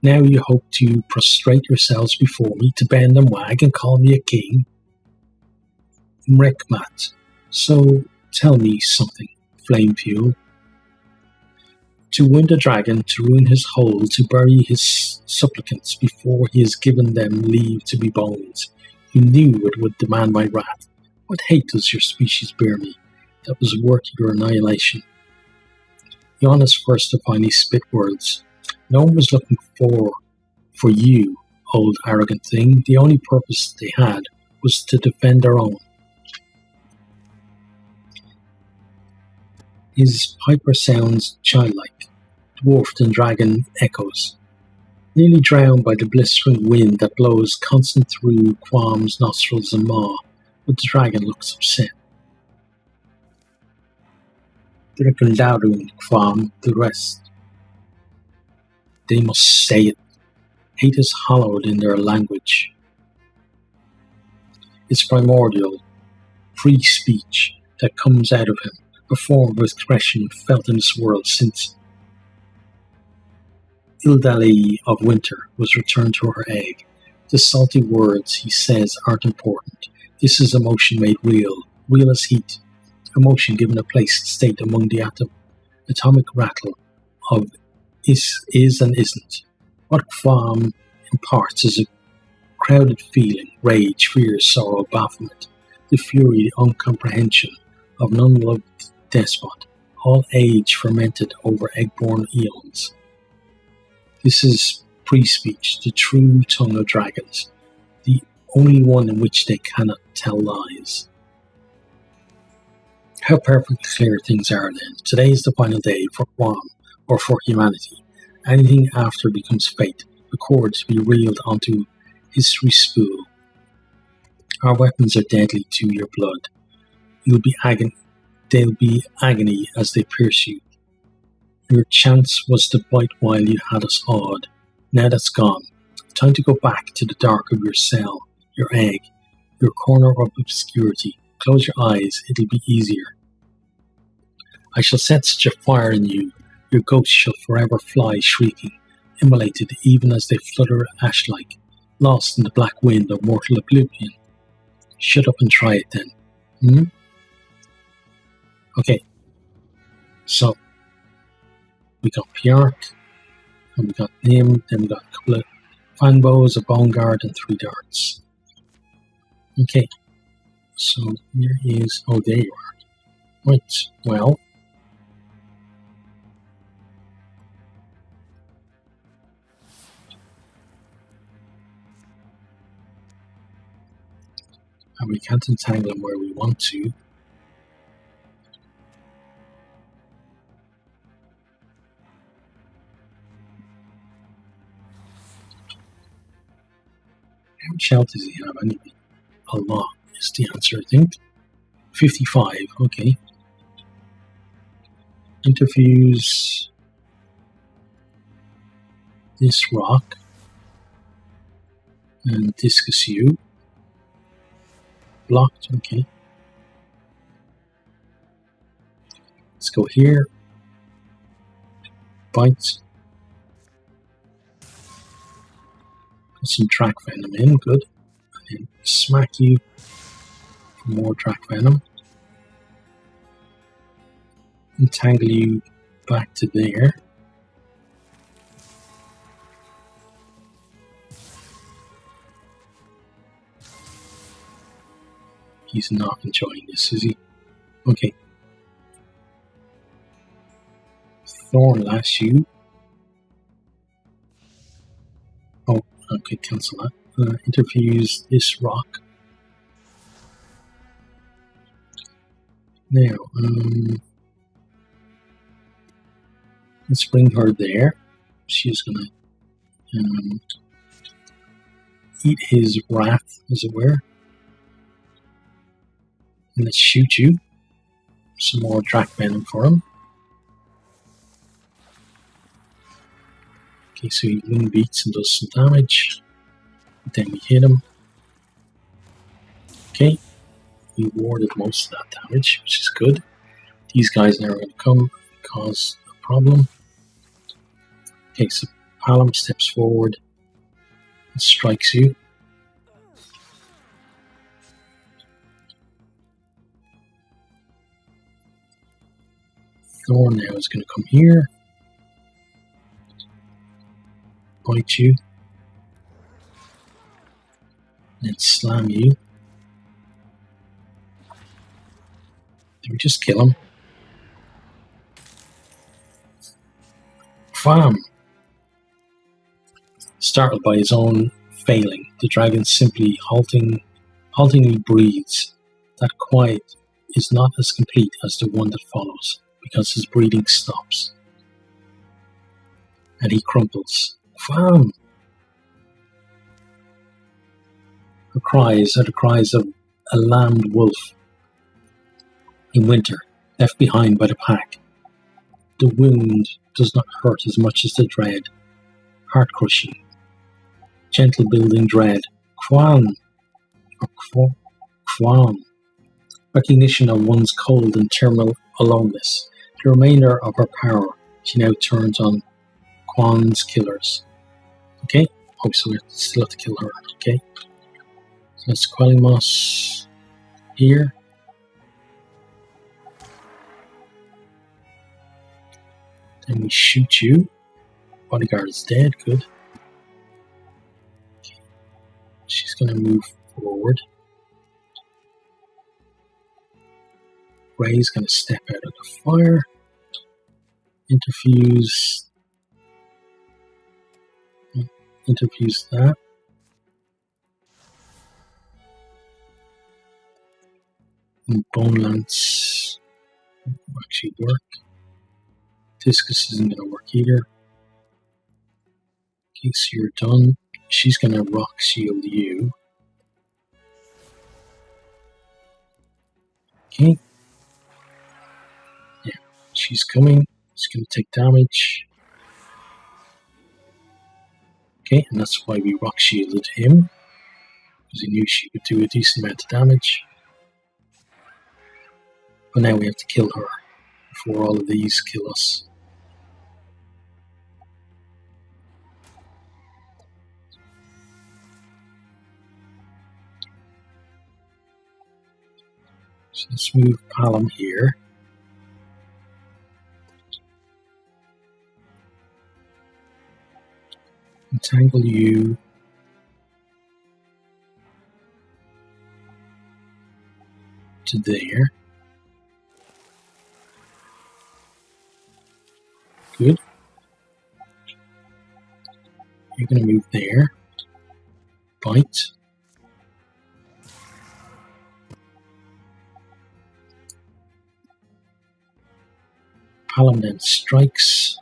now you hope to prostrate yourselves before me, to bend and wag and call me a king. Mrekmat. So tell me something, flame fuel. To wound a dragon, to ruin his hole, to bury his supplicants before he has given them leave to be bones. You knew it would demand my wrath. What hate does your species bear me, that was worth your annihilation? Giannis first to finally spit words. No one was looking for you, old arrogant thing. The only purpose they had was to defend their own. His piper sounds childlike, dwarfed in dragon echoes, nearly drowned by the blistering wind that blows constant through Quam's nostrils and maw, but the dragon looks upset. Drikaldadun Quam, the rest. They must say it. Hate is hollowed in their language. It's primordial, free speech that comes out of him. A form of expression felt in this world since Ildali of winter was returned to her egg. The salty words he says aren't important. This is emotion made real, real as heat. emotion given a place and state among the atomic rattle of is and isn't. What Quam imparts is a crowded feeling, rage, fear, sorrow, bafflement, the fury, the uncomprehension of an unloved despot, all age fermented over egg-born eons. This is pre-speech, the true tongue of dragons, the only one in which they cannot tell lies. How perfectly clear things are then. Today is the final day for Quam, or for humanity. Anything after becomes fate, a cord to be reeled onto history spool. Our weapons are deadly to your blood. They'll be agony as they pierce you. Your chance was to bite while you had us awed. Now that's gone. Time to go back to the dark of your cell, your egg, your corner of obscurity. Close your eyes, it'll be easier. I shall set such a fire in you, your ghosts shall forever fly shrieking, immolated even as they flutter ash-like, lost in the black wind of mortal oblivion. Shut up and try it then. Okay, so we got Pjark, and we got Nim, then we got a couple of Fangbows, a Bone Guard, and 3 darts. Okay, so here is, oh there you are. Right, well, and we can't entangle them where we want to. How much health does he have anyway? A lot is the answer, I think. 55, okay. Interfuse this rock and discus you. Blocked, okay. Let's go here. Bite. Put some Drac Venom in, good. And then smack you for more Drac Venom. Entangle you back to there. He's not enjoying this, is he? Okay. Thorn lash you. Oh, okay, cancel that. Interfuse this rock. Now, let's bring her there. She's gonna eat his wrath, as it were. And let's shoot you. Some more Drac Venom for him. Okay, so he wing beats and does some damage. Then we hit him. Okay, we warded most of that damage, which is good. These guys now are going to come and cause a problem. Okay, so Palom steps forward and strikes you. Thorn now is going to come here, bite you, and then slam you. Did we just kill him? Fam! Startled by his own failing, the dragon simply haltingly breathes. That quiet is not as complete as the one that follows, because his breathing stops. And he crumples. Fam! Her cries are the cries of a lambed wolf in winter, left behind by the pack. The wound does not hurt as much as the dread. Heart-crushing. Gentle building dread. Quan! Or Quan. Recognition of one's cold and terminal aloneness. The remainder of her power, she now turns on Quan's killers. Okay? Oh, so we still have to kill her. Okay? So that's Quelling Moss here. Then we shoot you. Bodyguard is dead. Good. Okay. She's going to move forward. Ray's going to step out of the fire. Interfuse that. And Bone Lance will actually work. Discus isn't going to work either. Okay, so you're done. She's going to rock shield you. Okay. Yeah, she's coming. She's going to take damage. Okay, and that's why we rock shielded him. Because he knew she would do a decent amount of damage. But now we have to kill her before all of these kill us. So let's move Palom here. Entangle you. To there. Good. You're going to move there. Bite. Palom then strikes.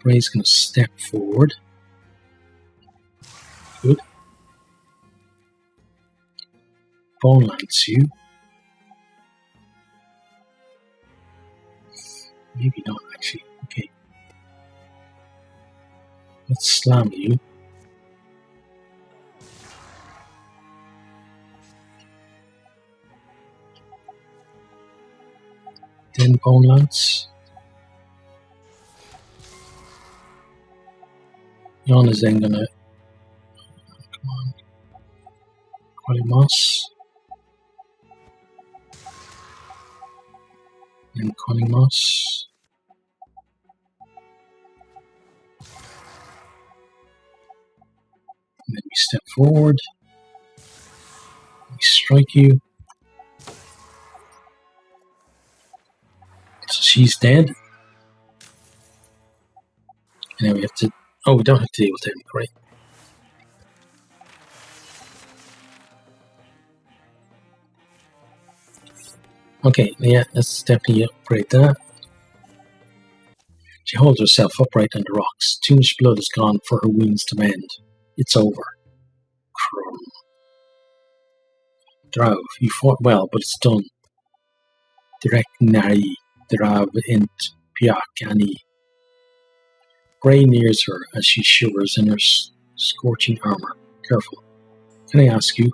Ray's going to step forward. Good. Bone Lance you. Maybe not actually. Okay. Let's slam you. Then Bone Lance. Jan is then gonna come on. Qualimas. Then Qualimas. And then we step forward. We strike you. So she's dead. And now we have to... Oh, we don't have to deal with him. Great. Okay, yeah, let's definitely upgrade that. She holds herself upright on the rocks. Too much blood has gone for her wounds to mend. It's over. Crum. Drav, you fought well, but it's done. Direct nari, Drav int piakani. Bray nears her as she shivers in her scorching armor. Careful. Can I ask you,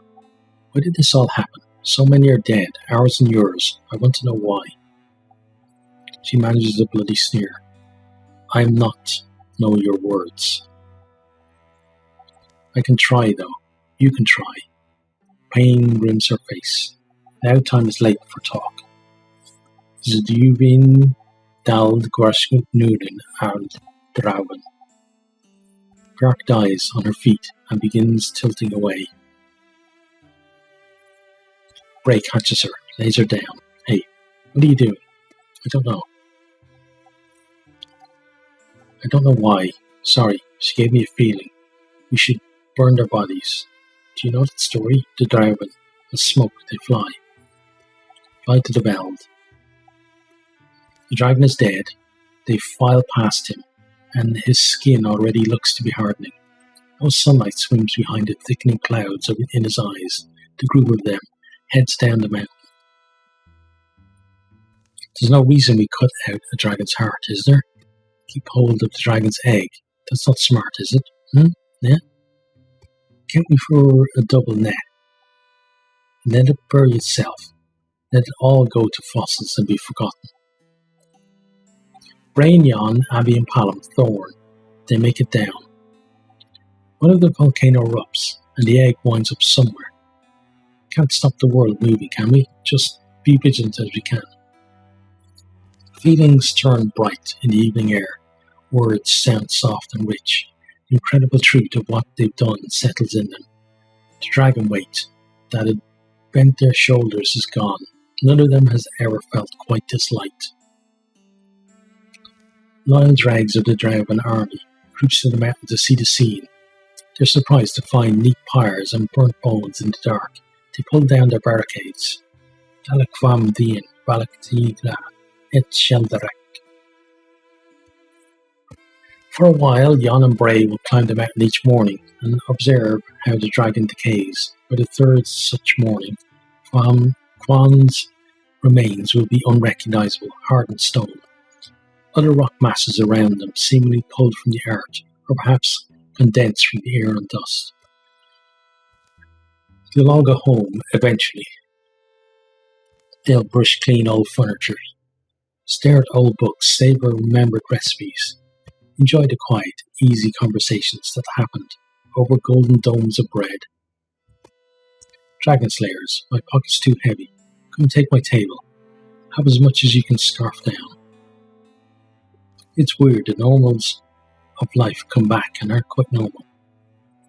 why did this all happen? So many are dead, ours and yours. I want to know why. She manages a bloody sneer. I'm not know your words. I can try, though. You can try. Pain rims her face. Now time is late for talk. Zduvin dald Gwarsknuden al Draven. Bjark dies on her feet and begins tilting away. Bray catches her, lays her down. Hey, what are you doing? I don't know. I don't know why. Sorry, she gave me a feeling. We should burn their bodies. Do you know that story? The Draven. As smoke, they fly. Fly to the Veld. The dragon is dead. They file past him, and his skin already looks to be hardening. No sunlight swims behind the thickening clouds in his eyes. The group of them heads down the mountain. There's no reason we cut out a dragon's heart, is there? Keep hold of the dragon's egg. That's not smart, is it? Yeah? Count me for a double net. Let it bury itself. Let it all go to fossils and be forgotten. Brain, Jan, Abby and Palom, Thorn. They make it down. What if the volcano erupts and the egg winds up somewhere? Can't stop the world moving, can we? Just Be vigilant as we can. Feelings turn bright in the evening air. Words sound soft and rich. The incredible truth of what they've done settles in them. The dragon weight that had bent their shoulders is gone. None of them has ever felt quite this light. Loyal drags of the Dragon army creeps to the mountain to see the scene. They're surprised to find neat pyres and burnt bones in the dark. They pull down their barricades. Dalakvam Dien, Balaktigra, et Sheldarak. For a while, Jan and Bray will climb the mountain each morning and observe how the dragon decays. By the third such morning, Kwan's remains will be unrecognisable, hardened stone. Other rock masses around them, seemingly pulled from the earth, or perhaps condensed from the air and dust. They'll all go home eventually. They'll brush clean old furniture, stare at old books, savour remembered recipes, enjoy the quiet, easy conversations that happened over golden domes of bread. Dragon slayers, my pocket's too heavy. Come and take my table. Have as much as you can scarf down. It's weird, the normals of life come back and aren't quite normal.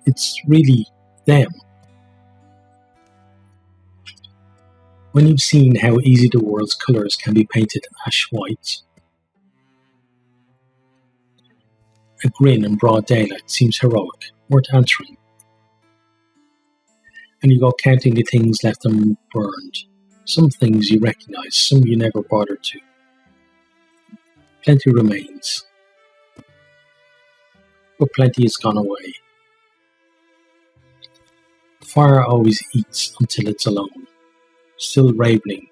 It's really them. When you've seen how easy the world's colours can be painted ash white, a grin in broad daylight seems heroic, worth answering. And you go counting the things left unburned. Some things you recognise, some you never bothered to. Plenty remains, but plenty has gone away. Fire always eats until it's alone. Still ravening,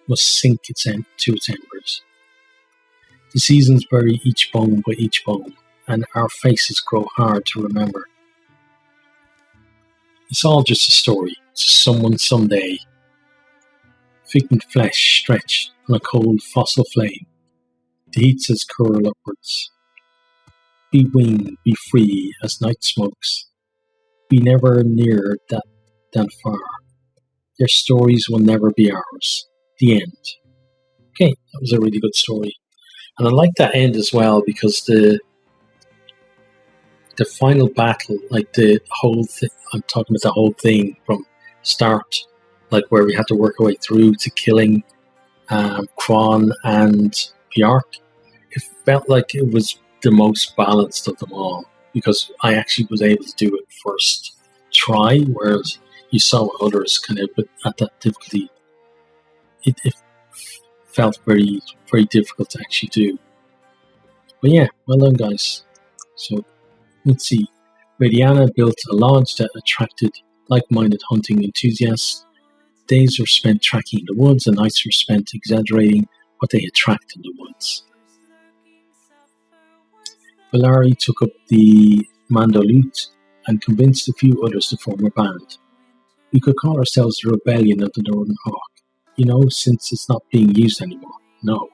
must sink to its embers. The seasons bury each bone by each bone, and our faces grow hard to remember. It's all just a story to someone someday. Figment flesh stretched on a cold fossil flame. The heat says curl upwards. Be winged, be free as night smokes. Be never nearer that than far. Their stories will never be ours. The end. Okay, that was a really good story. And I like that end as well because the final battle, like the whole thing, I'm talking about the whole thing from start, like where we had to work our way through to killing Kron and Bjark. It felt like it was the most balanced of them all because I actually was able to do it first try, whereas you saw others kind of at that difficulty. It felt very, very difficult to actually do. But yeah, well done, guys. So let's see. Radiana built a lodge that attracted like-minded hunting enthusiasts. Days were spent tracking in the woods, and nights were spent exaggerating what they had tracked in the woods. Valari took up the mandolute and convinced a few others to form a band. We could call ourselves the Rebellion of the Northern Hawk, you know, since it's not being used anymore. No.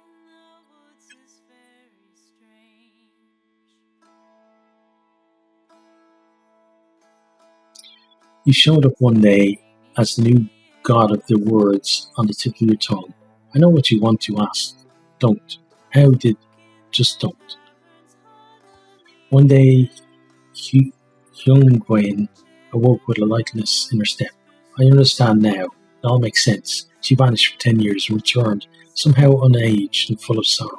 You showed up one day as the new god of the words on the tip of your tongue. I know what you want to ask. Don't. How did? Just don't. One day, Hyungwen awoke with a lightness in her step. I understand now. It all makes sense. She vanished for 10 years and returned, somehow unaged and full of sorrow.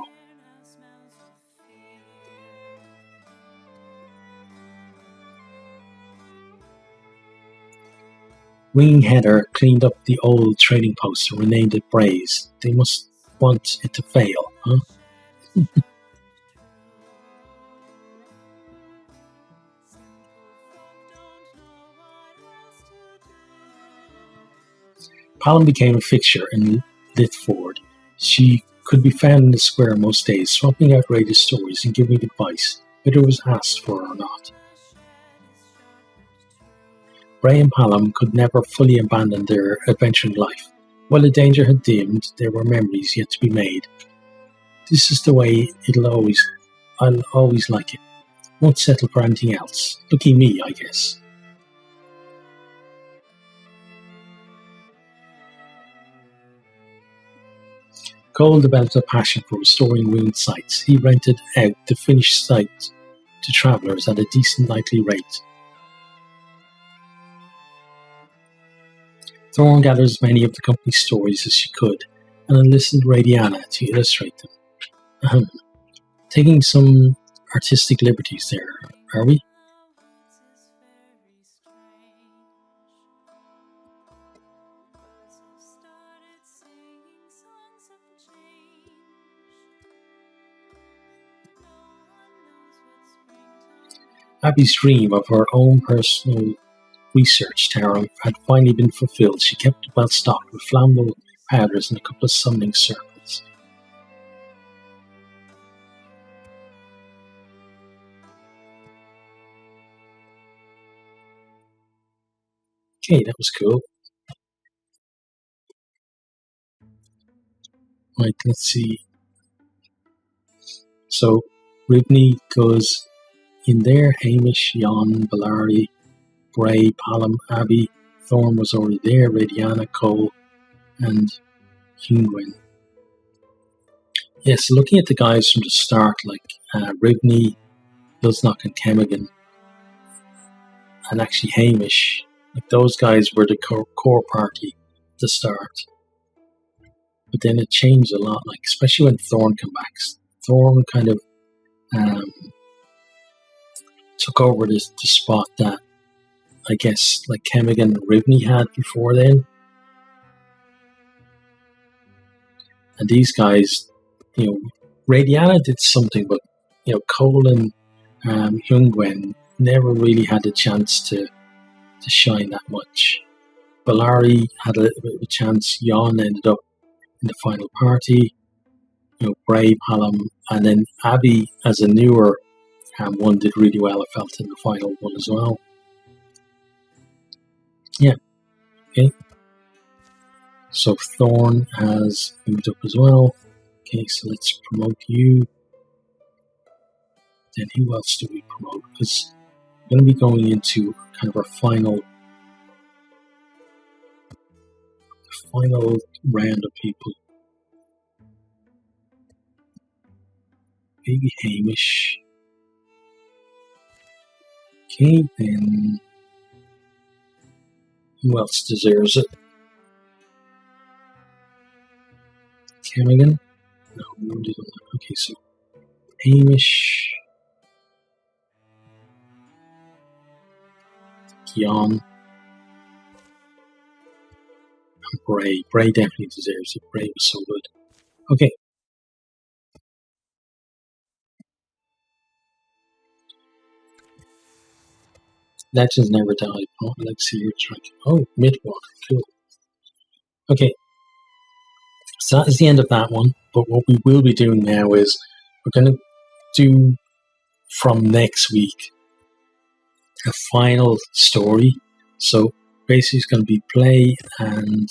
Winging Heather cleaned up the old trading post and renamed it Braze. They must want it to fail, huh? Palom became a fixture in Litford. She could be found in the square most days, swapping outrageous stories and giving advice, whether it was asked for or not. Bray and Palom could never fully abandon their adventuring life. While the danger had dimmed, there were memories yet to be made. This is the way I'll always like it. Won't settle for anything else. Lucky me, I guess. Cole developed a passion for restoring ruined sites. He rented out the finished site to travellers at a decent nightly rate. Thorn gathered as many of the company's stories as she could and enlisted Radiana to illustrate them. Taking some artistic liberties there, are we? Abby's dream of her own personal research tower had finally been fulfilled. She kept it well stocked with flammable powders and a couple of summoning circles. Okay, that was cool. Right, let's see. So, Ribney goes in there. Hamish, Jan, Ballari, Bray, Palom, Abby, Thorn was already there. Radiana, Cole, and Hungwen. Yes, looking at the guys from the start, like Ribney, Luznok, and Kemigan, and actually Hamish, like those guys were the core party at the start. But then it changed a lot, like especially when Thorn came back. Thorn kind of took over the spot that I guess like Kemigan and Ribney had before then. And these guys, Radiana did something, but Cole and Hyungwen never really had a chance to shine that much. Ballari had a little bit of a chance. Jan ended up in the final party. Bray, Palom, and then Abby as a newer one did really well. I felt in the final one as well. Yeah. Okay. So Thorn has moved up as well. Okay, so let's promote you. Then who else do we promote? Because we're going to be going into kind of our final round of people. Maybe Hamish. Okay, then who else deserves it? Kemigan? No, we did not. Okay, so Hamish, Jan, and Bray. Bray definitely deserves it. Bray was so good. Okay. Legends never die. Oh, I like to see your track. Oh, Midwalker. Cool. Okay. So that is the end of that one. But what we will be doing now is we're going to do from next week a final story. So basically it's going to be play and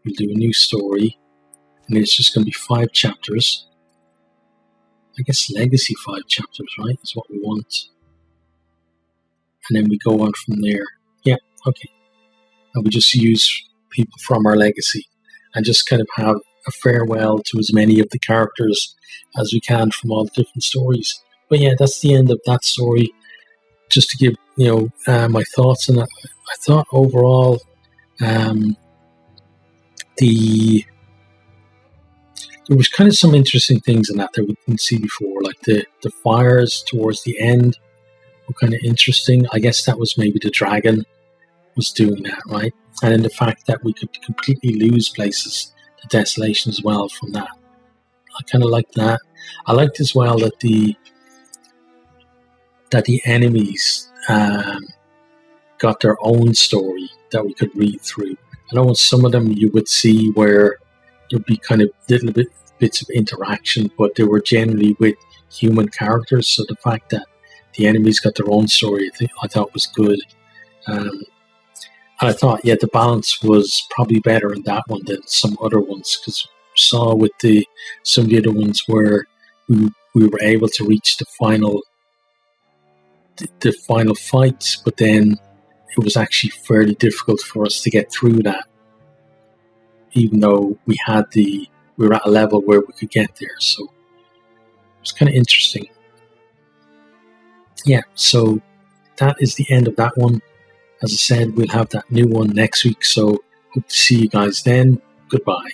we'll do a new story. And it's just going to be 5 chapters. I guess legacy 5 chapters, right? Is what we want. And then we go on from there. Yeah, okay. And we just use people from our legacy and just kind of have a farewell to as many of the characters as we can from all the different stories. But yeah, that's the end of that story. Just to give my thoughts on it. I thought overall there was kind of some interesting things in that we didn't see before, like the fires towards the end were kind of interesting. I guess that was maybe the dragon was doing that, right? And then the fact that we could completely lose places to desolation as well from that. I kind of liked that. I liked as well that the enemies got their own story that we could read through. I know in some of them you would see where there'd be kind of little bits of interaction, but they were generally with human characters. So the fact that the enemies got their own story, I thought was good. And I thought, the balance was probably better in that one than some other ones, because we saw with some of the other ones where we were able to reach the final fight, but then it was actually fairly difficult for us to get through that, even though we had the we were at a level where we could get there. So it was kind of interesting. Yeah, so that is the end of that one. As I said, we'll have that new one next week. So hope to see you guys then. Goodbye.